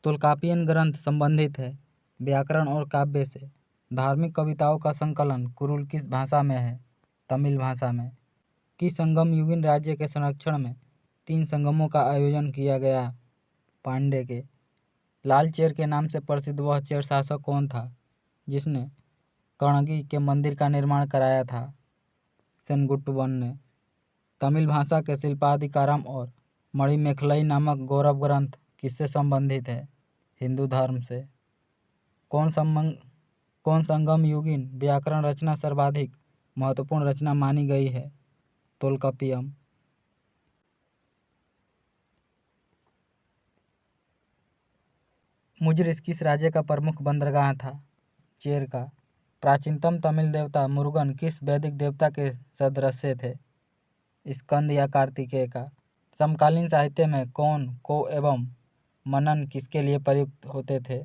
तोल्कापियन ग्रंथ संबंधित है व्याकरण और काव्य से। धार्मिक कविताओं का संकलन कुरुल किस भाषा में है? तमिल भाषा में। किस संगम युगीन राज्य के संरक्षण में 3 संगमों का आयोजन किया गया? पांड्य के। लाल चेर के नाम से प्रसिद्ध वह चेर शासक कौन था जिसने कणगी के मंदिर का निर्माण कराया था? सेनगुट्टवन ने। तमिल भाषा के शिल्पाधिकारम और मणिमेखलई नामक गौरव ग्रंथ किससे संबंधित है? हिंदू धर्म से। कौन संगम युगीन व्याकरण रचना सर्वाधिक महत्वपूर्ण रचना मानी गई है? तोल्कापियम। मुजरिस किस राज्य का प्रमुख बंदरगाह था? चेर का। प्राचीनतम तमिल देवता मुरुगन किस वैदिक देवता के सदृश्य थे? स्कंद या कार्तिकेय का। समकालीन साहित्य में कौन, को एवं मनन किसके लिए प्रयुक्त होते थे?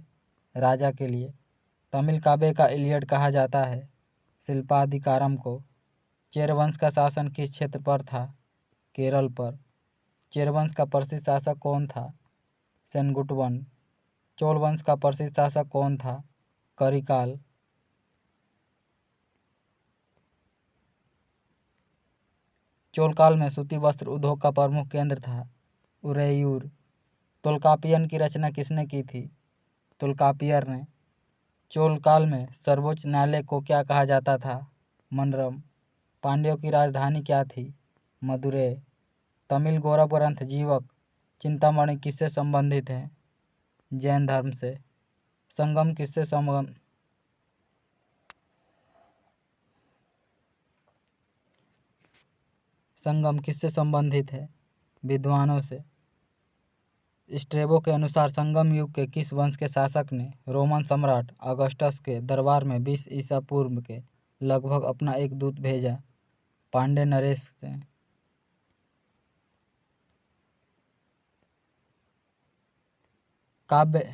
राजा के लिए। तमिल काव्य का इलियड कहा जाता है शिल्पाधिकारम को। चेर वंश का शासन किस क्षेत्र पर था? केरल पर। चेर वंश का प्रसिद्ध शासक कौन था? सेनगुट्टवन। चोल वंश का प्रसिद्ध शासक कौन था? करिकाल। चोल काल में सूती वस्त्र उद्योग का प्रमुख केंद्र था उरैयूर। तोल्कापियन की रचना किसने की थी? तोल्कापियर ने। चोल काल में सर्वोच्च न्यायालय को क्या कहा जाता था? मनरम। पांड्यों की राजधानी क्या थी? मदुरै। तमिल गौरव ग्रंथ जीवक चिंतामणि किससे संबंधित है? जैन धर्म से। संगम किससे संबंधित है? विद्वानों से। स्ट्रेबो के अनुसार संगम युग के किस वंश के शासक ने रोमन सम्राट अगस्टस के दरबार में 20 ईसा पूर्व के लगभग अपना एक दूत भेजा? पांड्य नरेश से। काव्य।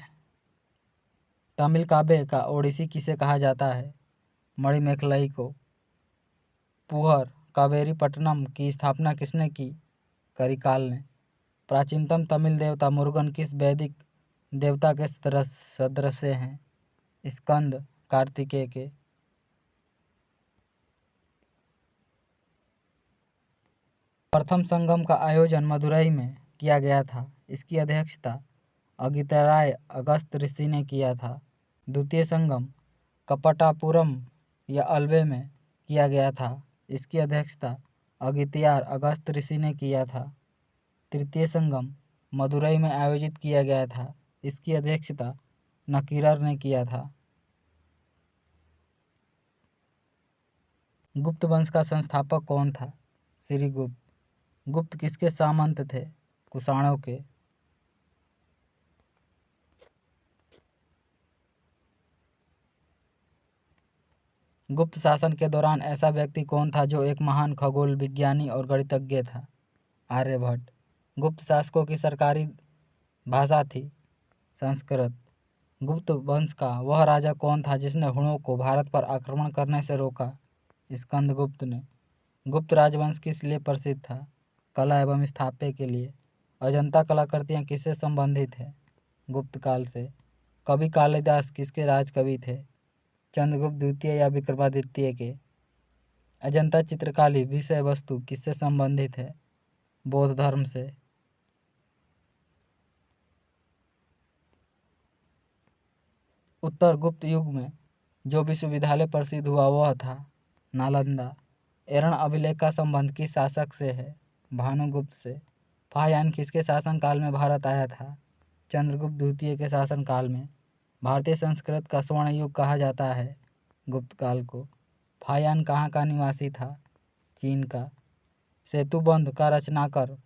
तमिल काव्य का ओडिसी किसे कहा जाता है? मणिमेखलई को। पुहर कावेरीपट्टनम की स्थापना किसने की? करिकाल ने। प्राचीनतम तमिल देवता मुरुगन किस वैदिक देवता के सदृश्य हैं? स्कंद कार्तिकेय के। प्रथम संगम का आयोजन मदुरई में किया गया था। इसकी अध्यक्षता अगितराय अगस्त ऋषि ने किया था। द्वितीय संगम कपटापुरम या अल्वे में किया गया था। इसकी अध्यक्षता अगितियार अगस्त ऋषि ने किया था। तृतीय संगम मदुरई में आयोजित किया गया था। इसकी अध्यक्षता नकीरर ने किया था। गुप्त वंश का संस्थापक कौन था? श्रीगुप्त। गुप्त किसके सामंत थे? कुषाणों के। गुप्त शासन के दौरान ऐसा व्यक्ति कौन था जो एक महान खगोल विज्ञानी और गणितज्ञ था? आर्यभट्ट। गुप्त शासकों की सरकारी भाषा थी संस्कृत। गुप्त वंश का वह राजा कौन था जिसने हुणों को भारत पर आक्रमण करने से रोका? स्कंदगुप्त ने। गुप्त राजवंश किस लिए प्रसिद्ध था? कला एवं स्थापत्य के लिए। अजंता कलाकृतियाँ किससे संबंधित है? गुप्त काल से। कवि कालिदास किसके राजकवि थे? चंद्रगुप्त द्वितीय या विक्रमादित्य के। अजंता चित्रकारी विषय वस्तु किससे संबंधित है? बौद्ध धर्म से। उत्तर गुप्त युग में जो विश्वविद्यालय प्रसिद्ध हुआ वह था नालंदा। एरण अभिलेख का संबंध किस शासक से है? भानुगुप्त से। फाहयान किसके शासनकाल में भारत आया था? चंद्रगुप्त द्वितीय के शासनकाल में। भारतीय संस्कृत का स्वर्ण युग कहा जाता है गुप्त काल को। फाहयान कहाँ का निवासी था? चीन का। सेतुबंध का रचनाकार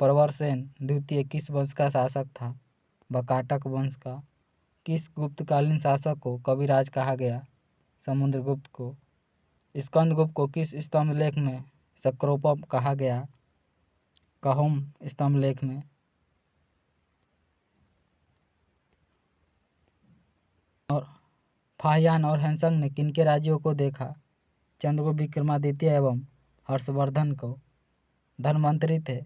प्रवरसेन द्वितीय किस वंश का शासक था? बकाटक वंश का। किस गुप्तकालीन शासक को कविराज कहा गया? समुद्रगुप्त को। स्कंदगुप्त को किस स्तंभ लेख में सक्रोपम कहा गया? कहुम स्तंभ लेख में। और फाहयान और हैंसंग ने किनके राज्यों को देखा? चंद्रगुप्त विक्रमादित्य एवं हर्षवर्धन को। धनवंतरी थे।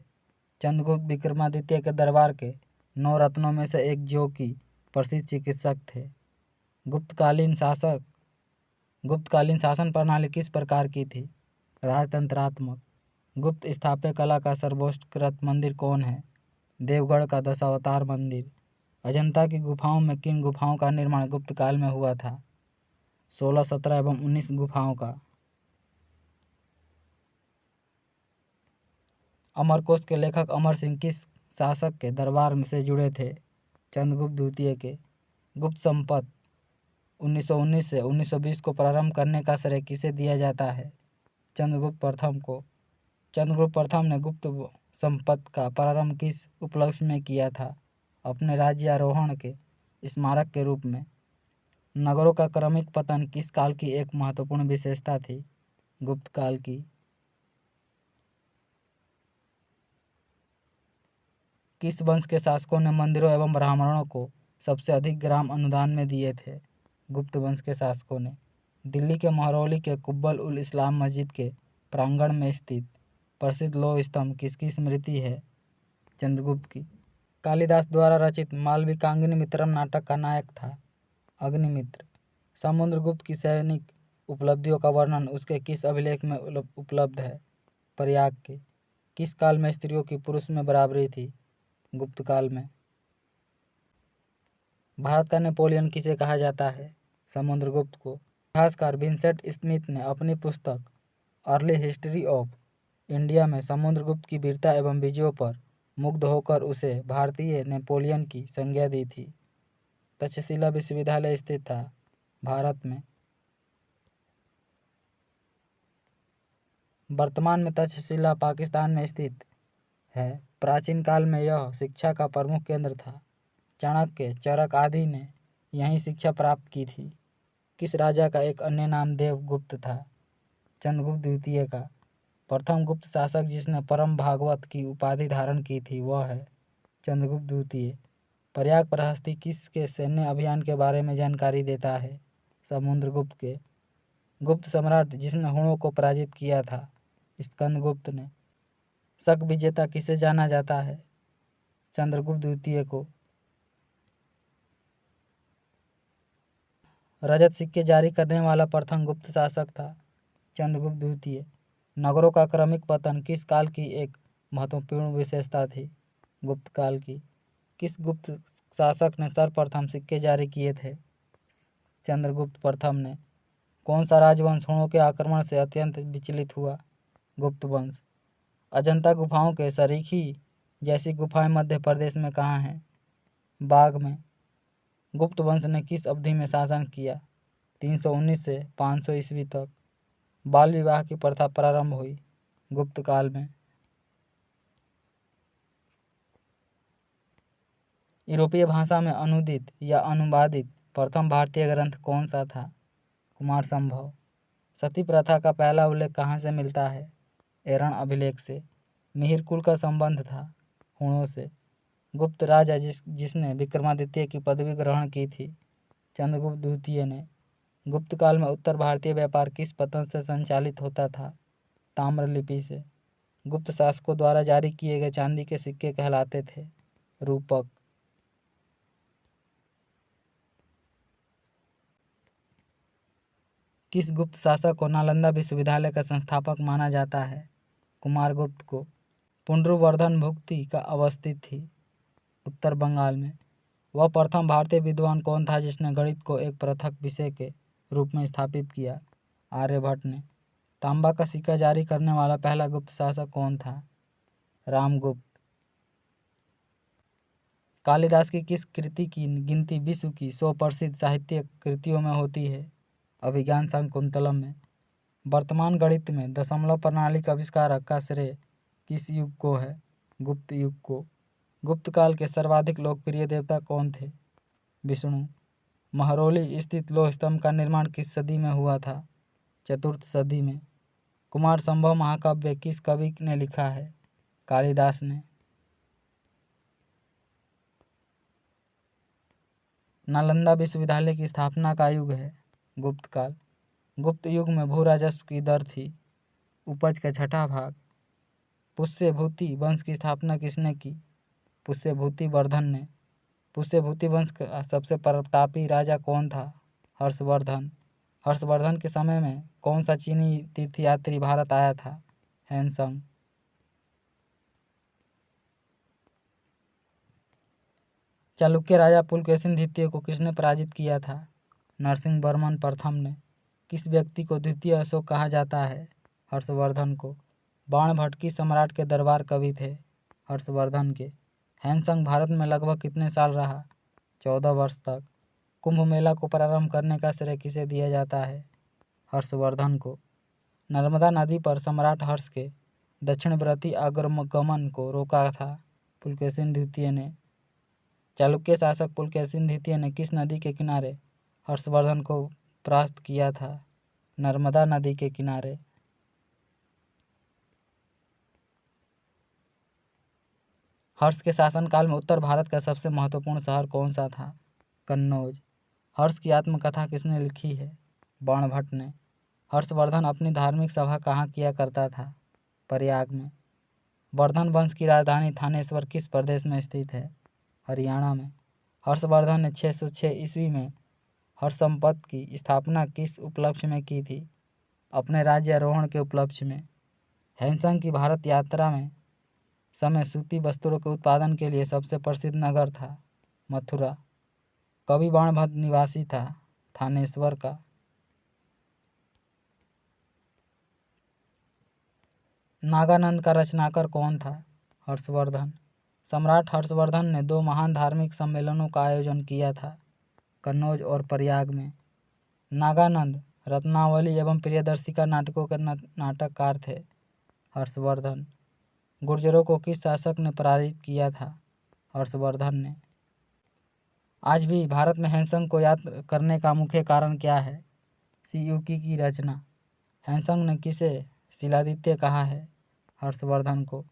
चंद्रगुप्त विक्रमादित्य के दरबार के 9 रत्नों में से एक जो कि प्रसिद्ध चिकित्सक थे। गुप्तकालीन शासन प्रणाली किस प्रकार की थी? राजतंत्रात्मक। गुप्त स्थापत्य कला का सर्वोत्कृष्ट मंदिर कौन है? देवगढ़ का दशावतार मंदिर। अजंता की गुफाओं में किन गुफाओं का निर्माण गुप्त काल में हुआ था? 16, 17 एवं 19 गुफाओं का। अमरकोश के लेखक अमर सिंह किस शासक के दरबार से जुड़े थे? चंद्रगुप्त द्वितीय के। गुप्त संपत 1919 से 1920 को प्रारंभ करने का श्रेय किसे दिया जाता है? चंद्रगुप्त प्रथम को। चंद्रगुप्त प्रथम ने गुप्त संपत का प्रारंभ किस उपलक्ष्य में किया था? अपने राज्यारोहण के स्मारक के रूप में। नगरों का क्रमिक पतन किस काल की एक महत्वपूर्ण विशेषता थी? गुप्त काल की। किस वंश के शासकों ने मंदिरों एवं ब्राह्मणों को सबसे अधिक ग्राम अनुदान में दिए थे? गुप्त वंश के शासकों ने। दिल्ली के महरौली के कुब्बल उल इस्लाम मस्जिद के प्रांगण में स्थित प्रसिद्ध लौह स्तंभ किसकी स्मृति है? चंद्रगुप्त की। कालिदास द्वारा रचित मालविकाग्नि मित्रम नाटक का नायक था? अग्निमित्र। समुद्रगुप्त की सैनिक उपलब्धियों का वर्णन उसके किस अभिलेख में उपलब्ध है? प्रयाग के। किस काल में स्त्रियों की पुरुष में बराबरी थी? गुप्त काल में। भारत का नेपोलियन किसे कहा जाता है? समुद्रगुप्त को। इतिहासकार विंसेंट स्मिथ ने अपनी पुस्तक अर्ली हिस्ट्री ऑफ इंडिया में समुद्रगुप्त की वीरता एवं विजयों पर मुग्ध होकर उसे भारतीय नेपोलियन की संज्ञा दी थी। तक्षशिला विश्वविद्यालय स्थित था भारत में। वर्तमान में तक्षशिला पाकिस्तान में स्थित है। प्राचीन काल में यह शिक्षा का प्रमुख केंद्र था। चाणक्य, चरक आदि ने यहीं शिक्षा प्राप्त की थी। किस राजा का एक अन्य नाम देवगुप्त था? चंद्रगुप्त द्वितीय का। प्रथम गुप्त शासक जिसने परम भागवत की उपाधि धारण की थी वह है चंद्रगुप्त द्वितीय। प्रयाग प्रहस्ती किसके सैन्य अभियान के बारे में जानकारी देता है? समुद्रगुप्त के। गुप्त सम्राट जिसने हुणों को पराजित किया था? स्कंदगुप्त ने। शक विजेता किसे जाना जाता है? चंद्रगुप्त द्वितीय को। रजत सिक्के जारी करने वाला प्रथम गुप्त शासक था? चंद्रगुप्त द्वितीय। नगरों का क्रमिक पतन किस काल की एक महत्वपूर्ण विशेषता थी? गुप्त काल की। किस गुप्त शासक ने सर्वप्रथम सिक्के जारी किए थे? चंद्रगुप्त प्रथम ने। कौन सा राजवंश हुणों के आक्रमण से अत्यंत विचलित हुआ? गुप्त वंश। अजंता गुफाओं के सरीखी जैसी गुफाएं मध्य प्रदेश में कहाँ हैं? बाग में। गुप्त वंश ने किस अवधि में शासन किया? 319 से 500 ईस्वी तक। बाल विवाह की प्रथा प्रारंभ हुई गुप्त काल में। यूरोपीय भाषा में अनुदित या अनुवादित प्रथम भारतीय ग्रंथ कौन सा था? कुमार संभव। सती प्रथा का पहला उल्लेख कहाँ से मिलता है? एरण अभिलेख से। मिहिर कुल का संबंध था हुणों से। गुप्त राजा जिसने विक्रमादित्य की पदवी ग्रहण की थी? चंद्रगुप्त द्वितीय ने। गुप्त काल में उत्तर भारतीय व्यापार किस पद्धति से संचालित होता था? ताम्रलिपि से। गुप्त शासकों द्वारा जारी किए गए चांदी के सिक्के कहलाते थे रूपक। किस गुप्त शासक को नालंदा विश्वविद्यालय का संस्थापक माना जाता है? कुमारगुप्त को। पुंड्रवर्धन भुक्ति का अवस्थित थी उत्तर बंगाल में। वह प्रथम भारतीय विद्वान कौन था जिसने गणित को एक पृथक विषय के रूप में स्थापित किया? आर्यभट्ट ने। तांबा का सिक्का जारी करने वाला पहला गुप्त शासक कौन था? रामगुप्त। कालिदास की किस कृति की गिनती विश्व की 100 प्रसिद्ध साहित्यिक कृतियों में होती है? अभिज्ञान शाकुंतलम में। वर्तमान गणित में दशमलव प्रणाली का आविष्कारक का श्रेय किस युग को है? गुप्त युग को। गुप्त काल के सर्वाधिक लोकप्रिय देवता कौन थे? विष्णु। महरौली स्थित लौह स्तंभ का निर्माण किस सदी में हुआ था? चतुर्थ सदी में। कुमार संभव महाकाव्य किस कवि ने लिखा है? कालिदास ने। नालंदा विश्वविद्यालय की स्थापना का युग है गुप्त काल। गुप्त युग में भू राजस्व की दर थी उपज का 6वां भाग। पुष्यभूति वंश की स्थापना किसने की? पुष्यभूति वर्धन ने। पुष्यभूति वंश का सबसे प्रतापी राजा कौन था? हर्षवर्धन। हर्षवर्धन के समय में कौन सा चीनी तीर्थयात्री भारत आया था? हैनसंग। चालुक्य राजा पुलकेशिन द्वितीय को किसने पराजित किया था? नरसिंहवर्मन प्रथम ने। किस व्यक्ति को द्वितीय अशोक कहा जाता है? हर्षवर्धन को। बाणभट्ट सम्राट के दरबार कवि थे? हर्षवर्धन के। हैनसंग भारत में लगभग कितने साल रहा? 14 वर्ष तक। कुंभ मेला को प्रारंभ करने का श्रेय किसे दिया जाता है? हर्षवर्धन को। नर्मदा नदी पर सम्राट हर्ष के दक्षिणव्रती आगमन को रोका था? पुलकेशिन द्वितीय ने। चालुक्य शासक पुलकेशिन द्वितीय ने किस नदी के किनारे हर्षवर्धन को परास्त किया था? नर्मदा नदी के किनारे। हर्ष के शासनकाल में उत्तर भारत का सबसे महत्वपूर्ण शहर कौन सा था? कन्नौज। हर्ष की आत्मकथा किसने लिखी है? बाणभट्ट ने। हर्षवर्धन अपनी धार्मिक सभा कहाँ किया करता था? प्रयाग में। वर्धन वंश की राजधानी थानेश्वर किस प्रदेश में स्थित है? हरियाणा में। हर्षवर्धन ने 606 ईस्वी में हर्षसंपत की स्थापना किस उपलक्ष्य में की थी? अपने राज्यारोहण के उपलक्ष्य में। हैनसंग की भारत यात्रा में समय सूती वस्त्रों के उत्पादन के लिए सबसे प्रसिद्ध नगर था? मथुरा। कवि बाणभट्ट निवासी था? थानेश्वर का। नागानंद का रचनाकार कौन था? हर्षवर्धन। सम्राट हर्षवर्धन ने 2 महान धार्मिक सम्मेलनों का आयोजन किया था? कन्नौज और प्रयाग में। नागानंद रत्नावली एवं प्रियदर्शिका नाटकों के नाटककार थे? हर्षवर्धन। गुर्जरों को किस शासक ने पराजित किया था? हर्षवर्धन ने। आज भी भारत में हैनसंग को याद करने का मुख्य कारण क्या है? सियुकी की रचना। हैनसंग ने किसे शिलादित्य कहा है? हर्षवर्धन को।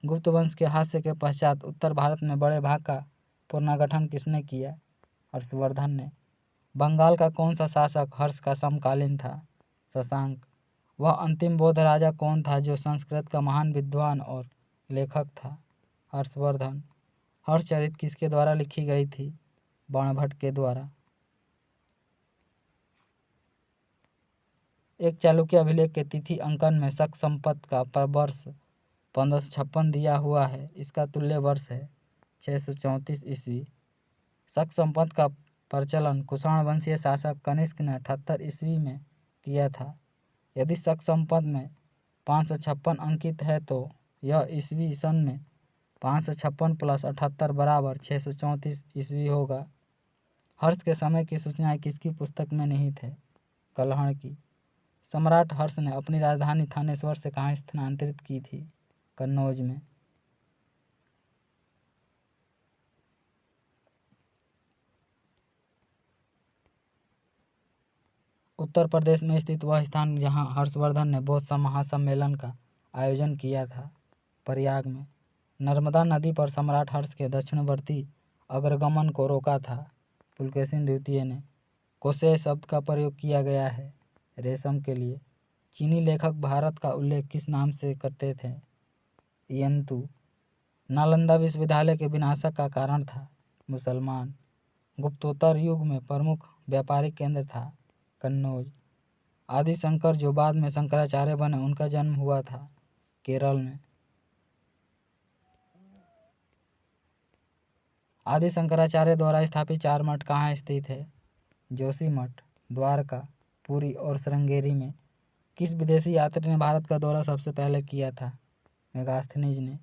गुप्त वंश के हास्य के पश्चात उत्तर भारत में बड़े भाग का पुनर्गठन किसने किया? हर्षवर्धन ने। बंगाल का कौन सा शासक हर्ष का समकालीन था? शशांक। वह अंतिम बौद्ध राजा कौन था जो संस्कृत का महान विद्वान और लेखक था? हर्षवर्धन। हर्षचरित किसके द्वारा लिखी गई थी? बाणभट्ट के द्वारा। एक चालुक्य अभिलेख के तिथि अंकन में शक संपत का वर्ष 1556 दिया हुआ है, इसका तुल्य वर्ष है 634 ईस्वी। शक संपत का प्रचलन कुषाण वंशीय शासक कनिष्क ने 78 ईस्वी में किया था। यदि शक संपत में 556 अंकित है तो यह ईस्वी सन में 556 + 78 बराबर 634 ईस्वी होगा। हर्ष के समय की सूचनाएं किसकी पुस्तक में निहित है? कल्हण की। सम्राट हर्ष ने अपनी राजधानी थानेश्वर से कहाँ स्थानांतरित की थी? कन्नौज में। उत्तर प्रदेश में स्थित वह स्थान जहां हर्षवर्धन ने बौद्ध महासम्मेलन का आयोजन किया था? प्रयाग में। नर्मदा नदी पर सम्राट हर्ष के दक्षिणवर्ती अग्रगमन को रोका था? पुलकेशिन द्वितीय ने। कोसेय शब्द का प्रयोग किया गया है? रेशम के लिए। चीनी लेखक भारत का उल्लेख किस नाम से करते थे? यंतु। नालंदा विश्वविद्यालय के विनाशक का कारण था? मुसलमान। गुप्तोत्तर युग में प्रमुख व्यापारिक केंद्र था? कन्नौज। आदि शंकर जो बाद में शंकराचार्य बने उनका जन्म हुआ था? केरल में। आदि शंकराचार्य द्वारा स्थापित 4 मठ कहाँ स्थित है? जोशी मठ, द्वारका, पुरी और श्रृंगेरी में। किस विदेशी यात्री ने भारत का दौरा सबसे पहले किया था? मेगास्थनीज ने।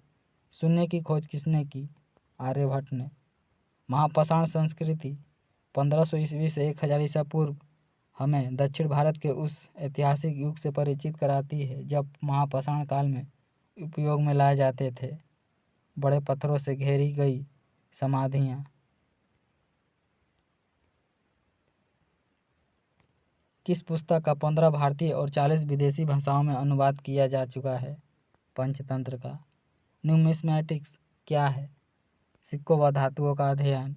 शून्य की खोज किसने की? आर्यभट्ट ने। महापाषाण संस्कृति 1500 ईस्वी से 1000 ईसा पूर्व हमें दक्षिण भारत के उस ऐतिहासिक युग से परिचित कराती है जब महापाषाण काल में उपयोग में लाए जाते थे बड़े पत्थरों से घेरी गई समाधियाँ। किस पुस्तक का 15 भारतीय और 40 विदेशी भाषाओं में अनुवाद किया जा चुका है? पंचतंत्र का। न्यूमिस्मैटिक्स क्या है? सिक्कों व धातुओं का अध्ययन।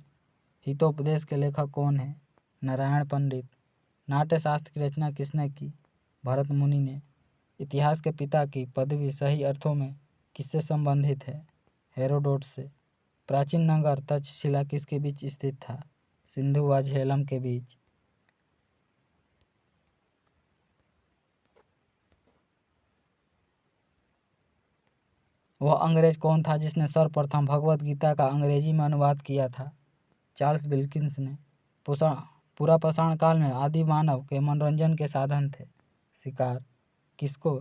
हितोपदेश के लेखक कौन है? नारायण पंडित। नाट्यशास्त्र की रचना किसने की? भरत मुनि ने। इतिहास के पिता की पदवी सही अर्थों में किससे संबंधित है? हेरोडोट से। प्राचीन नगर तक्षशिला किसके बीच स्थित था? सिंधु व झेलम के बीच। वह अंग्रेज कौन था जिसने सर्वप्रथम भगवत गीता का अंग्रेजी में अनुवाद किया था? चार्ल्स विल्किंस ने। पूरा पाषाण काल में आदि मानव के मनोरंजन के साधन थे शिकार। किसको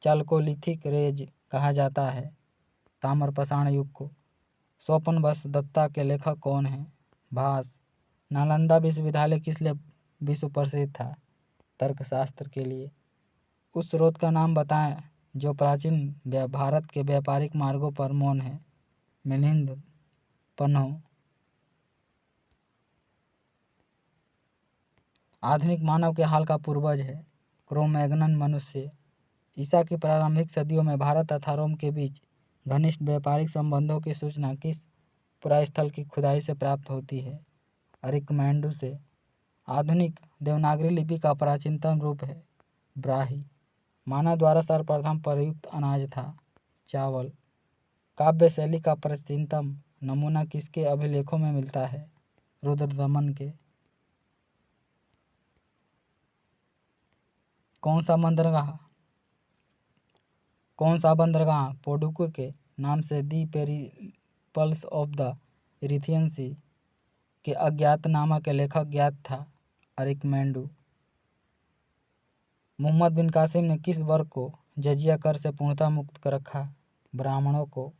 चालकोलिथिक रेज कहा जाता है? ताम्र पाषाण युग को। स्वपन बस दत्ता के लेखक कौन हैं? भास। नालंदा विश्वविद्यालय किस लिए विश्व प्रसिद्ध था? तर्कशास्त्र के लिए। उस स्रोत का नाम बताएं जो प्राचीन भारत के व्यापारिक मार्गों पर मौन है। मिलिंद पन्हो। आधुनिक मानव के हाल का पूर्वज है क्रोमैग्नन मनुष्य। ईसा की प्रारंभिक सदियों में भारत तथा रोम के बीच घनिष्ठ व्यापारिक संबंधों की सूचना किस पुरास्थल की खुदाई से प्राप्त होती है? अरिकमेंडू से। आधुनिक देवनागरी लिपि का प्राचीनतम रूप है ब्राही। मानव द्वारा सर्वप्रथम प्रयुक्त अनाज था चावल। काव्य शैली का प्राचीनतम नमूना किसके अभिलेखों में मिलता है? रुद्रदमन के। कौन सा बंदरगाह पोडुको के नाम से दी पेरिपल्स ऑफ द इरिथियन सी के अज्ञातनामा के लेखक ज्ञात था? अरिकमेंडू। मोहम्मद बिन कासिम ने किस वर्ग को जजिया कर से पूर्णतः मुक्त कर रखा? ब्राह्मणों को।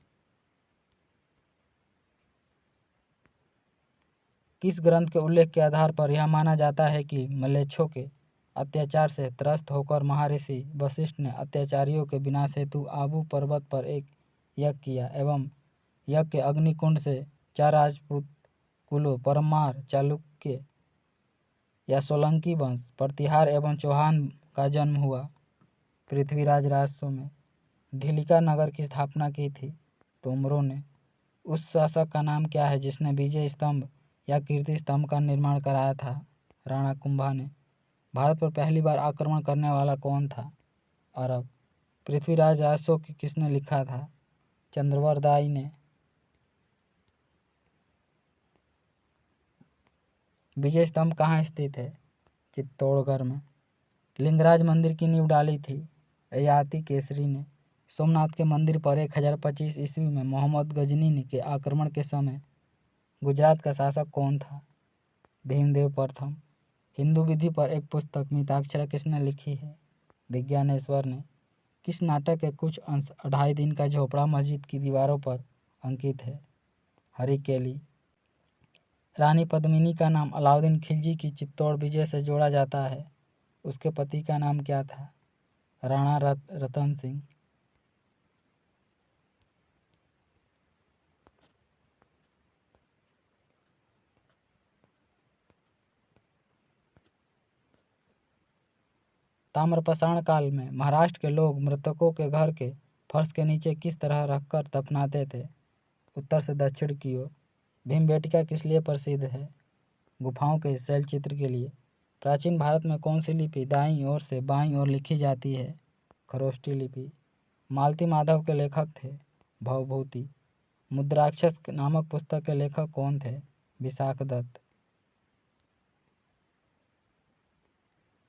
किस ग्रंथ के उल्लेख के आधार पर यह माना जाता है कि म्लेच्छों के अत्याचार से त्रस्त होकर महर्षि वशिष्ठ ने अत्याचारियों के विनाश हेतु आबू पर्वत पर एक यज्ञ किया एवं यज्ञ के अग्निकुंड से 4 राजपूत कुलों परमार, चालुक्य या सोलंकी वंश, प्रतिहार एवं चौहान का जन्म हुआ? पृथ्वीराज राजसों में। ढिलिका नगर की स्थापना की थी तोमरों ने। उस शासक का नाम क्या है जिसने विजय स्तंभ या कीर्ति स्तंभ का निर्माण कराया था? राणा कुंभा ने। भारत पर पहली बार आक्रमण करने वाला कौन था? अरब। पृथ्वीराज राजसों की किसने लिखा था? चंद्रवरदाई ने। विजय स्तंभ कहाँ स्थित है? चित्तौड़गढ़ में। लिंगराज मंदिर की नींव डाली थी ययाति केसरी ने। सोमनाथ के मंदिर पर 1025 ईस्वी में मोहम्मद गजनी के आक्रमण के समय गुजरात का शासक कौन था? भीमदेव प्रथम। हिंदू विधि पर एक पुस्तक मिताक्षरा किसने लिखी है? विज्ञानेश्वर ने। किस नाटक के कुछ अंश 2.5 दिन का झोपड़ा मस्जिद की दीवारों पर अंकित है? हरिकेली। रानी पद्मिनी का नाम अलाउद्दीन खिलजी की चित्तौड़ विजय से जोड़ा जाता है। उसके पति का नाम क्या था? राणा रतन सिंह। ताम्रपाषाण काल में महाराष्ट्र के लोग मृतकों के घर के फर्श के नीचे किस तरह रखकर दफनाते थे? उत्तर से दक्षिण की ओर। भीमबेटका किस लिए प्रसिद्ध है? गुफाओं के शैलचित्र के लिए। प्राचीन भारत में कौन सी लिपि दाईं ओर से बाईं ओर लिखी जाती है? खरोष्टी लिपि। मालती माधव के लेखक थे भवभूति। मुद्राक्षस नामक पुस्तक के लेखक कौन थे? विशाख दत्त।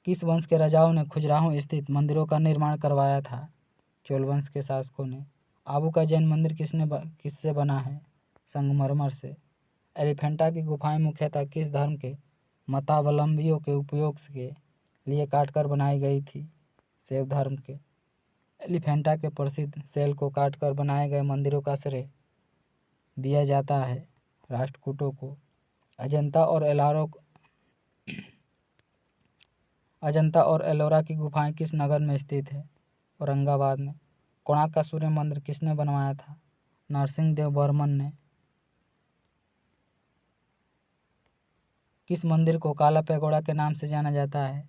किस वंश के राजाओं ने खजुराहो स्थित मंदिरों का निर्माण करवाया था? चोल वंश के शासकों ने। आबू का जैन मंदिर किससे बना है? संगमरमर से। एलिफेंटा की गुफाएं मुख्यतः किस धर्म के मतावलंबियों के उपयोग के लिए काटकर बनाई गई थी? शैव धर्म के। एलिफेंटा के प्रसिद्ध सेल को काटकर बनाए गए मंदिरों का श्रेय दिया जाता है राष्ट्रकूटों को। अजंता और एलोरा की गुफाएं किस नगर में स्थित है? औरंगाबाद में। कोणार्क का सूर्य मंदिर किसने बनवाया था? नरसिंह देव बर्मन ने। किस मंदिर को काला पैगोडा के नाम से जाना जाता है?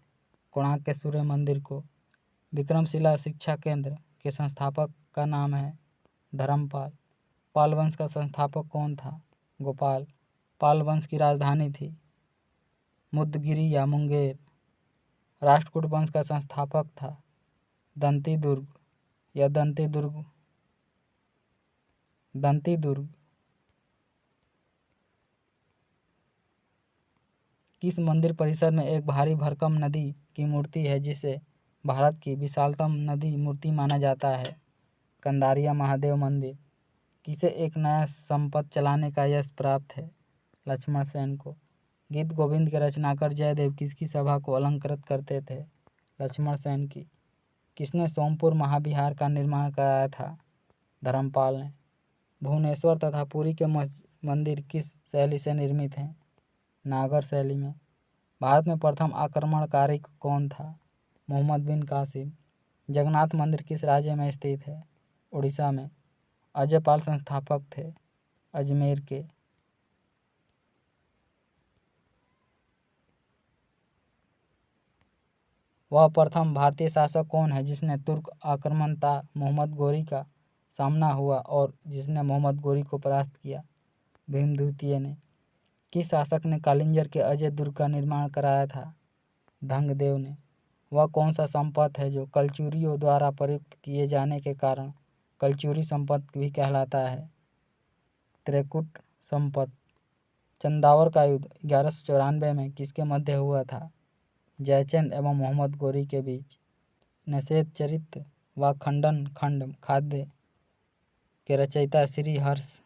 कोणार्क के सूर्य मंदिर को। विक्रमशिला शिक्षा केंद्र के संस्थापक का नाम है धर्मपाल। पाल वंश का संस्थापक कौन था? गोपाल। पाल वंश की राजधानी थी मुदगिरी या मुंगेर। राष्ट्रकूट वंश का संस्थापक था दंतीदुर्ग या दंतीदुर्ग। किस मंदिर परिसर में एक भारी भरकम नदी की मूर्ति है जिसे भारत की विशालतम नदी मूर्ति माना जाता है? कंदारिया महादेव मंदिर। किसे एक नया संपत चलाने का यश प्राप्त है? लक्ष्मण सेन को। गीत गोविंद के रचनाकार जयदेव किसकी सभा को अलंकृत करते थे? लक्ष्मण सेन की। किसने सोमपुर महाविहार का निर्माण कराया था? धर्मपाल ने। भुवनेश्वर तथा पुरी के मंदिर किस शैली से निर्मित हैं? नागर शैली में। भारत में प्रथम आक्रमणकारी कौन था? मोहम्मद बिन कासिम। जगन्नाथ मंदिर किस राज्य में स्थित है? उड़ीसा में। अजयपाल संस्थापक थे? अजमेर के। वह प्रथम भारतीय शासक कौन है जिसने तुर्क आक्रमणता मोहम्मद गोरी का सामना हुआ और जिसने मोहम्मद गोरी को परास्त किया? भीम द्वितीय ने। किस शासक ने कालिंजर के अजय दुर्ग का निर्माण कराया था? धंगदेव ने। वह कौन सा संपत है जो कलचुरियों द्वारा प्रयुक्त किए जाने के कारण कलचुरी संपत भी कहलाता है? त्रिकुट संपत। चंदावर का युद्ध 1194 में किसके मध्य हुआ था? जयचंद एवं मोहम्मद गोरी के बीच। निषेध चरित्र व खंडन खंड खाद्य के रचयिता श्री हर्ष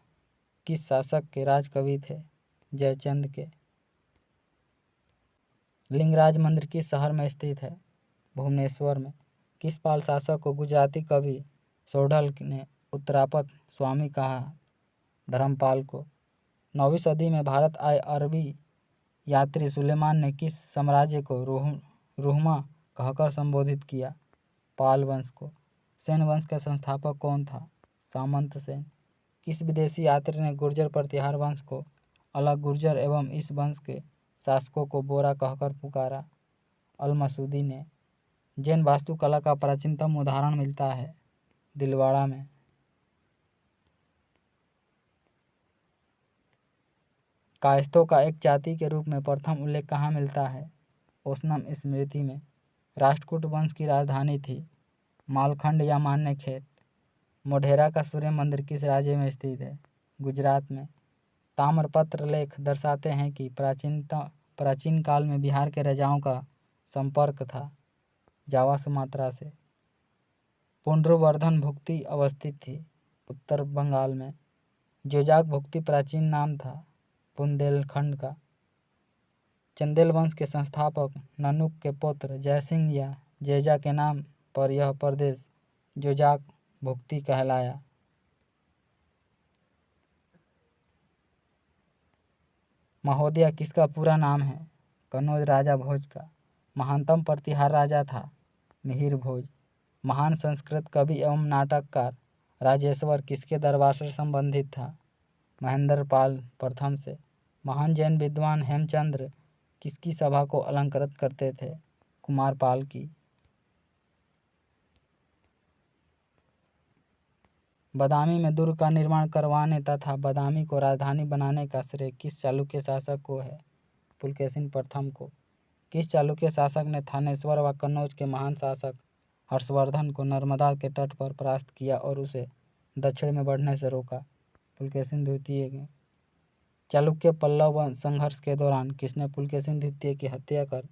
किस शासक के राजकवि थे? जयचंद के। लिंगराज मंदिर किस शहर में स्थित है? भुवनेश्वर में। किस पाल शासक को गुजराती कवि सोढ़ल ने उत्तरापद स्वामी कहा? धर्मपाल को। 9वीं सदी में भारत आए अरबी यात्री सुलेमान ने किस साम्राज्य को रुहमा कहकर संबोधित किया? पाल वंश को। सेन वंश का संस्थापक कौन था? सामंत सेन। किस विदेशी यात्री ने गुर्जर प्रतिहार वंश को अलग गुर्जर एवं इस वंश के शासकों को बोरा कहकर पुकारा? अल मसूदी ने। जैन वास्तुकला का प्राचीनतम उदाहरण मिलता है दिलवाड़ा में। कायस्थों का एक जाति के रूप में प्रथम उल्लेख कहाँ मिलता है? ओशनम स्मृति में। राष्ट्रकूट वंश की राजधानी थी मालखंड या मान्यखेत। मोढेरा का सूर्य मंदिर किस राज्य में स्थित है? गुजरात में। ताम्रपत्र लेख दर्शाते हैं कि प्राचीन काल में बिहार के राजाओं का संपर्क था जावा सुमात्रा से। पुंड्रवर्धन भुक्ति अवस्थित थी उत्तर बंगाल में। जोजाक भुक्ति प्राचीन नाम था बुंदेलखंड का। चंदेल वंश के संस्थापक ननुक के पुत्र जयसिंह या जयजा के नाम पर यह प्रदेश जोजाक भुक्ति कहलाया। महोदया किसका पूरा नाम है? कनौज राजा भोज का। महानतम प्रतिहार राजा था मिहिर भोज। महान संस्कृत कवि एवं नाटककार राजेश्वर किसके दरबार से संबंधित था? महेंद्र पाल प्रथम से। महान जैन विद्वान हेमचंद्र किसकी सभा को अलंकृत करते थे? कुमार पाल की। बदामी में दुर्ग का निर्माण करवाने तथा बदामी को राजधानी बनाने का श्रेय किस चालुक्य शासक को है? पुलकेशिन प्रथम को। किस चालुक्य शासक ने थानेश्वर व कन्नौज के महान शासक हर्षवर्धन को नर्मदा के तट पर परास्त किया और उसे दक्षिण में बढ़ने से रोका? पुलकेशिन द्वितीय ने। चालुक्य पल्लव संघर्ष के दौरान किसने पुलकेशिन द्वितीय की हत्या कर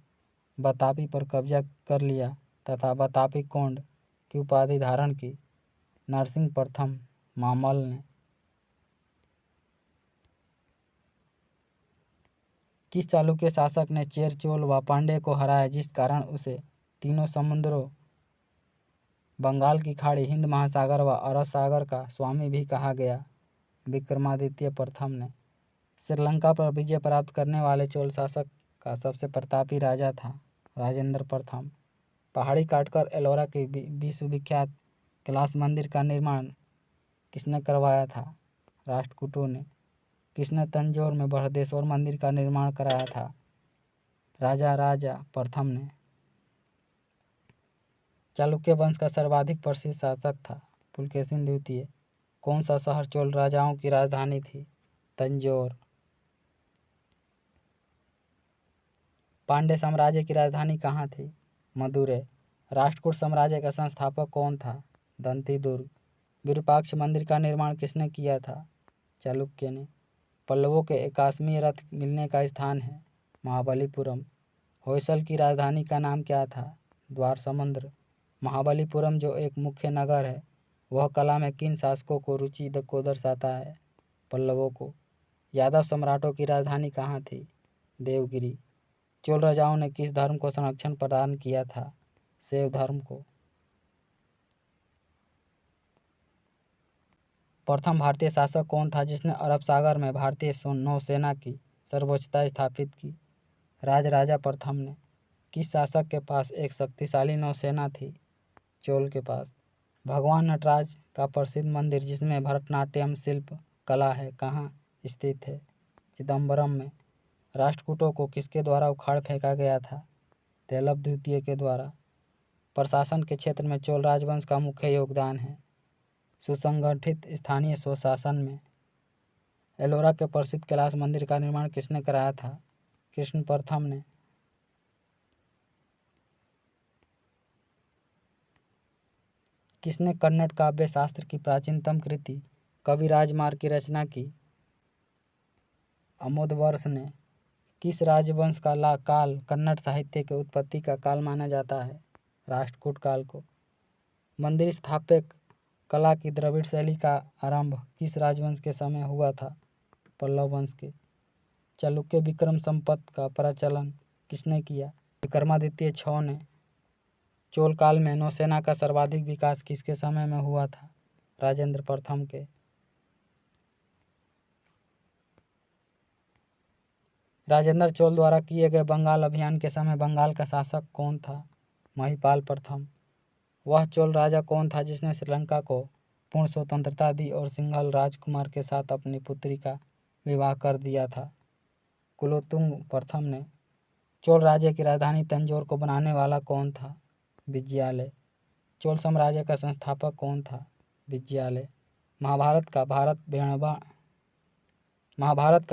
बतापी पर कब्जा कर लिया तथा बतापी कोंड की उपाधि धारण की? नरसिंह प्रथम मामल ने। किस चालुक्य शासक ने चेर चोल व पांड्य को हराया जिस कारण उसे तीनों समुद्रों बंगाल की खाड़ी हिंद महासागर व अरब सागर का स्वामी भी कहा गया? विक्रमादित्य प्रथम ने। श्रीलंका पर विजय प्राप्त करने वाले चोल शासक का सबसे प्रतापी राजा था राजेंद्र प्रथम। पहाड़ी काटकर एलोरा के विश्वविख्यात कैलाश मंदिर का निर्माण किसने करवाया था? राष्ट्रकूटों ने। किसने तंजौर में बृहदेश्वर मंदिर का निर्माण कराया था? राजा प्रथम ने। चालुक्य वंश का सर्वाधिक प्रसिद्ध शासक था पुलकेशिन द्वितीय। कौन सा शहर चोल राजाओं की राजधानी थी? तंजौर। पांड्य साम्राज्य की राजधानी कहाँ थी? मदुरै। राष्ट्रकूट साम्राज्य का संस्थापक कौन था? दंती दुर्ग। विरूपाक्ष मंदिर का निर्माण किसने किया था? चालुक्य ने। पल्लवों के 81वें रथ मिलने का स्थान है महाबलीपुरम। होयसल की राजधानी का नाम क्या था? द्वार समुद्र। महाबलीपुरम जो एक मुख्य नगर है, वह कला में किन शासकों को रुचि को दर्शाता है? पल्लवों को। यादव सम्राटों की राजधानी कहाँ थी? देवगिरी। चोल राजाओं ने किस धर्म को संरक्षण प्रदान किया था? शैव धर्म को। प्रथम भारतीय शासक कौन था जिसने अरब सागर में भारतीय नौसेना की सर्वोच्चता स्थापित की? राजराजा प्रथम ने। किस शासक के पास एक शक्तिशाली नौसेना थी? चोल के पास। भगवान नटराज का प्रसिद्ध मंदिर जिसमें भरतनाट्यम शिल्प कला है, कहाँ स्थित है? चिदम्बरम में। राष्ट्रकूटों को किसके द्वारा उखाड़ फेंका गया था? तेलव द्वितीय के द्वारा। प्रशासन के क्षेत्र में चोल राजवंश का मुख्य योगदान है। सुसंगठित स्थानीय स्वशासन में। एलोरा के प्रसिद्ध कैलाश मंदिर का निर्माण किसने कराया था? कृष्ण प्रथम ने। किसने कन्नड़ काव्य शास्त्र की प्राचीनतम कृति कवि राजमार्ग की रचना की? अमोदवर्ष ने। किस राजवंश का काल कन्नड़ साहित्य के उत्पत्ति का काल माना जाता है? राष्ट्रकूट काल को। मंदिर स्थापत्य कला की द्रविड़ शैली का आरंभ किस राजवंश के समय हुआ था? पल्लव वंश के। चालुक्य विक्रम संपत का प्रचलन किसने किया? विक्रमादित्य 6 ने। चोल काल में नौसेना का सर्वाधिक विकास किसके समय में हुआ था? राजेंद्र प्रथम के। राजेंद्र चोल द्वारा किए गए बंगाल अभियान के समय बंगाल का शासक कौन था? महिपाल प्रथम। वह चोल राजा कौन था जिसने श्रीलंका को पूर्ण स्वतंत्रता दी और सिंघल राजकुमार के साथ अपनी पुत्री का विवाह कर दिया था? कुलोत्तुंग प्रथम ने। चोल राज्य की राजधानी तंजौर को बनाने वाला कौन था? विजयालय। चोल साम्राज्य का संस्थापक कौन था? विजयालय। महाभारत का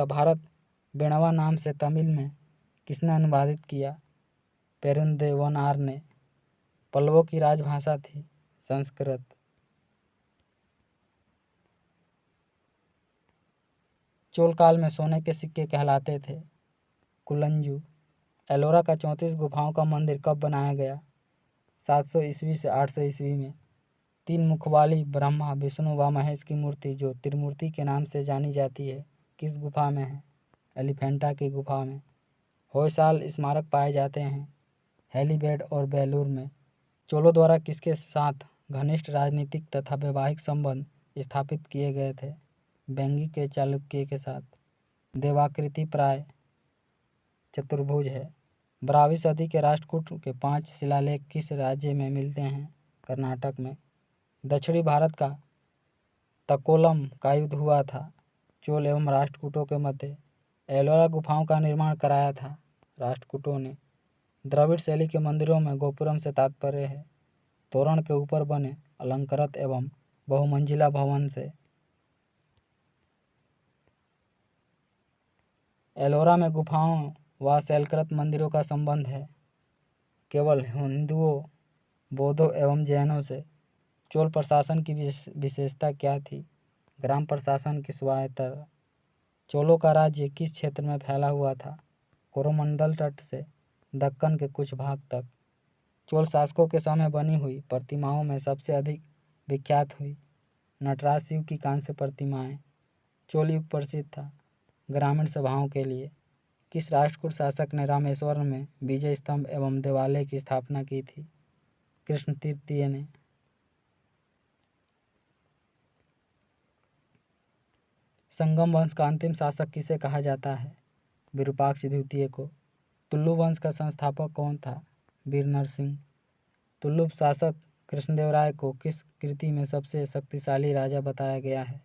भारत बेणवा नाम से तमिल में किसने अनुवादित किया? पेरुंदेवनार ने। पल्लवों की राजभाषा थी संस्कृत। चोल काल में सोने के सिक्के कहलाते थे कुलंजू। एलोरा का 34 गुफाओं का मंदिर कब बनाया गया? 700 ईस्वी से 800 ईस्वी में। 3 मुख वाली ब्रह्मा विष्णु व महेश की मूर्ति जो त्रिमूर्ति के नाम से जानी जाती है, किस गुफा में है? एलिफेंटा की गुफा में। होयसाल स्मारक पाए जाते हैं हेलीबैड और बेलूर में। चोलों द्वारा किसके साथ घनिष्ठ राजनीतिक तथा वैवाहिक संबंध स्थापित किए गए थे? बेंगी के चालुक्य के साथ। देवाकृति प्राय चतुर्भुज है। 12वीं सदी के राष्ट्रकूट के 5 शिलालेख किस राज्य में मिलते हैं? कर्नाटक में। दक्षिणी भारत का तकोलम का युद्ध हुआ था चोल एवं राष्ट्रकूटों के मध्य। एलोरा गुफाओं का निर्माण कराया था राष्ट्रकूटों ने। द्रविड़ शैली के मंदिरों में गोपुरम से तात्पर्य है तोरण के ऊपर बने अलंकृत एवं बहुमंजिला भवन से। एलोरा में गुफाओं व शैलकृत मंदिरों का संबंध है केवल हिंदुओं, बौद्धों एवं जैनों से। चोल प्रशासन की विशेषता क्या थी? ग्राम प्रशासन की स्वायत्तता। चोलों का राज्य किस क्षेत्र में फैला हुआ था? कोरोमंडल तट से दक्कन के कुछ भाग तक। चोल शासकों के समय बनी हुई प्रतिमाओं में सबसे अधिक विख्यात हुई नटराज शिव की कांस्य प्रतिमाएं। चोल युग प्रसिद्ध था ग्रामीण सभाओं के लिए। किस राष्ट्रकूट शासक ने रामेश्वरम में विजय स्तंभ एवं देवालय की स्थापना की थी? कृष्ण तृतीय ने। संगम वंश का अंतिम शासक किसे कहा जाता है? विरूपाक्ष द्वितीय को। तुल्लु वंश का संस्थापक कौन था? वीर नरसिंह। तुल्लु शासक कृष्णदेवराय को किस कृति में सबसे शक्तिशाली राजा बताया गया है?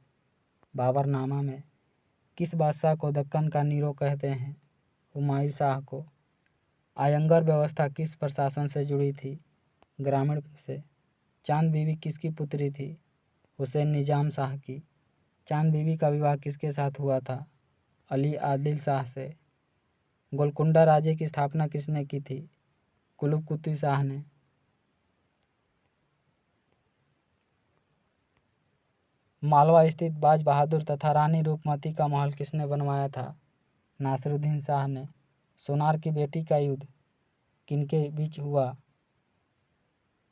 बाबरनामा में। किस बादशाह को दक्कन का नीरो कहते हैं? हुमायूं शाह को। आयंगर व्यवस्था किस प्रशासन से जुड़ी थी? ग्रामीण से। चांद बीबी किसकी पुत्री थी? हुसैन निजाम शाह की। चांद बीबी का विवाह किसके साथ हुआ था? अली आदिल शाह से। गोलकुंडा राज्य की स्थापना किसने की थी? कुतुब कुतुब शाह ने। मालवा स्थित बाज बहादुर तथा रानी रूपमती का महल किसने बनवाया था? नासिरुद्दीन शाह ने। सोनार की बेटी का युद्ध किनके बीच हुआ?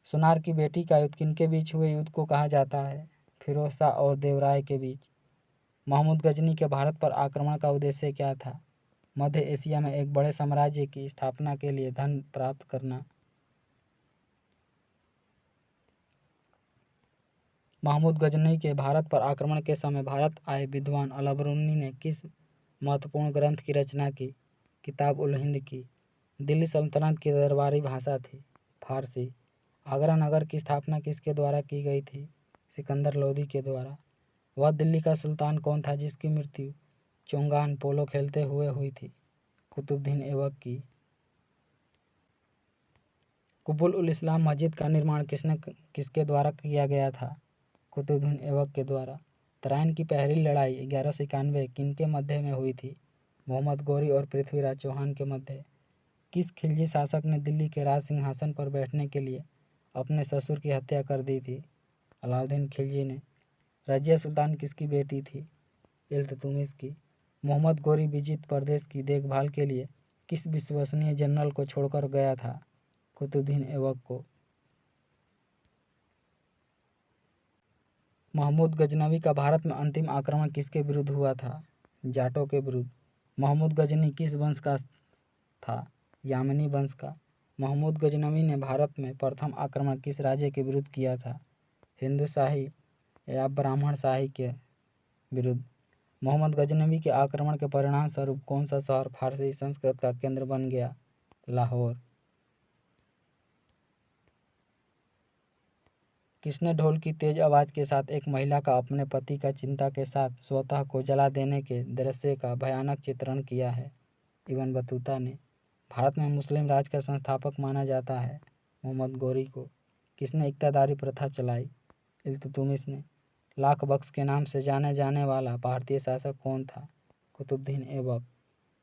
सोनार की बेटी का युद्ध किनके बीच हुए युद्ध को कहा जाता है? फिरोज शाह और देवराय के बीच। महमूद गजनी के भारत पर आक्रमण का उद्देश्य क्या था? मध्य एशिया में एक बड़े साम्राज्य की स्थापना के लिए धन प्राप्त करना। महमूद गजनी के भारत पर आक्रमण के समय भारत आए विद्वान अलबरूनी ने किस महत्वपूर्ण ग्रंथ की रचना की? किताब उल हिंद की। दिल्ली सल्तनत की दरबारी भाषा थी फारसी। आगरा नगर की स्थापना किसके द्वारा की गई थी? सिकंदर लोदी के द्वारा। वह दिल्ली का सुल्तान कौन था जिसकी मृत्यु चोंगान पोलो खेलते हुए हुई थी? कुतुबुद्दीन ऐबक की। कुबुल उल इस्लाम मस्जिद का निर्माण किसके द्वारा किया गया था? कुतुबुद्दीन ऐबक के द्वारा। तराइन की पहली लड़ाई 1191 किनके मध्य में हुई थी? मोहम्मद गौरी और पृथ्वीराज चौहान के मध्य। किस खिलजी शासक ने दिल्ली के राज सिंहासन पर बैठने के लिए अपने ससुर की हत्या कर दी थी? अलाउद्दीन खिलजी ने। रजिया सुल्तान किसकी बेटी थी? इल्तुतमिश की। मोहम्मद गौरी विजित प्रदेश की देखभाल के लिए किस विश्वसनीय जनरल को छोड़कर गया था? कुतुबुद्दीन ऐबक को। महमूद गजनवी का भारत में अंतिम आक्रमण किसके विरुद्ध हुआ था? जाटों के विरुद्ध। महमूद गजनी किस वंश का था? यामनी वंश का। महमूद गजनवी ने भारत में प्रथम आक्रमण किस राज्य के विरुद्ध किया था? हिंदू शाही या ब्राह्मण शाही के विरुद्ध। मोहम्मद गजनवी के आक्रमण के परिणाम स्वरूप कौन सा शहर फारसी संस्कृत का केंद्र बन गया? लाहौर। किसने ढोल की तेज आवाज के साथ एक महिला का अपने पति का चिंता के साथ स्वतः को जला देने के दृश्य का भयानक चित्रण किया है? इब्न बतूता ने। भारत में मुस्लिम राज का संस्थापक माना जाता है मोहम्मद गौरी को। किसने इक्तादारी प्रथा चलाई? इल्तुतमिश ने। लाख बख्श के नाम से जाने जाने वाला भारतीय शासक कौन था? कुतुबुद्दीन ऐबक।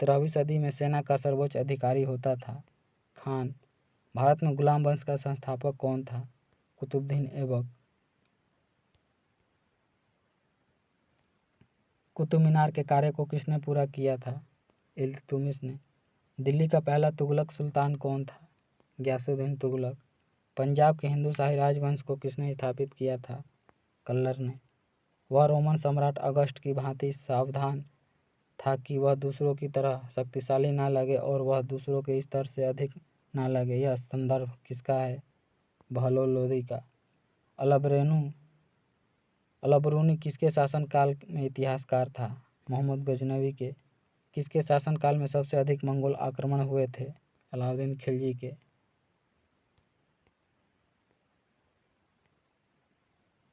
13वीं सदी में सेना का सर्वोच्च अधिकारी होता था खान। भारत में गुलाम वंश का संस्थापक कौन था? कुतुबुद्दीन ऐबक। कुतुब मीनार के कार्य को किसने पूरा किया था? इल्तुतमिश ने। दिल्ली का पहला तुगलक सुल्तान कौन था? गयासुद्दीन तुगलक। पंजाब के हिंदू शाही राजवंश को किसने स्थापित किया था? कल्लर ने। वह रोमन सम्राट अगस्ट की भांति सावधान था कि वह दूसरों की तरह शक्तिशाली ना लगे और वह दूसरों के स्तर से अधिक ना लगे। यह संदर्भ किसका है? बहलोल लोदी का। अलबरूनी किसके शासनकाल में इतिहासकार था? मोहम्मद गजनवी के। किसके शासनकाल में सबसे अधिक मंगोल आक्रमण हुए थे? अलाउद्दीन खिलजी के।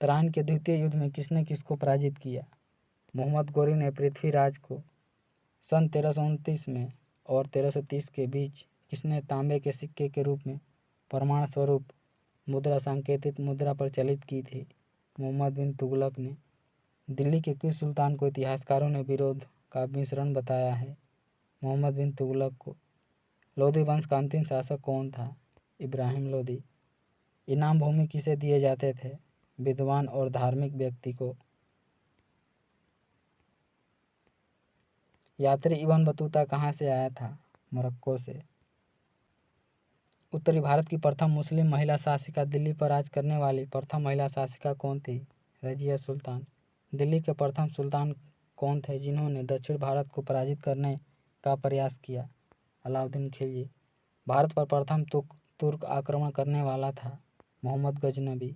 तराइन के द्वितीय युद्ध में किसने किसको पराजित किया? मोहम्मद गौरी ने पृथ्वीराज को। सन 1329 में और 1330 के बीच किसने तांबे के सिक्के के रूप में प्रमाण स्वरूप मुद्रा सांकेतिक मुद्रा प्रचलित की थी? मोहम्मद बिन तुगलक ने। दिल्ली के किस सुल्तान को इतिहासकारों ने विरोध का मिश्रण बताया है? मोहम्मद बिन तुगलक को। लोधी वंश का अंतिम शासक कौन था? इब्राहिम लोधी। इनाम भूमि किसे दिए जाते थे? विद्वान और धार्मिक व्यक्ति को। यात्री इब्न बतूता कहाँ से आया था? मोरक्को से। उत्तरी भारत की प्रथम मुस्लिम महिला शासिका दिल्ली पर राज करने वाली प्रथम महिला शासिका कौन थी? रजिया सुल्तान। दिल्ली के प्रथम सुल्तान कौन थे जिन्होंने दक्षिण भारत को पराजित करने का प्रयास किया? अलाउद्दीन खिलजी। भारत पर प्रथम तुर्क आक्रमण करने वाला था मोहम्मद गजनवी।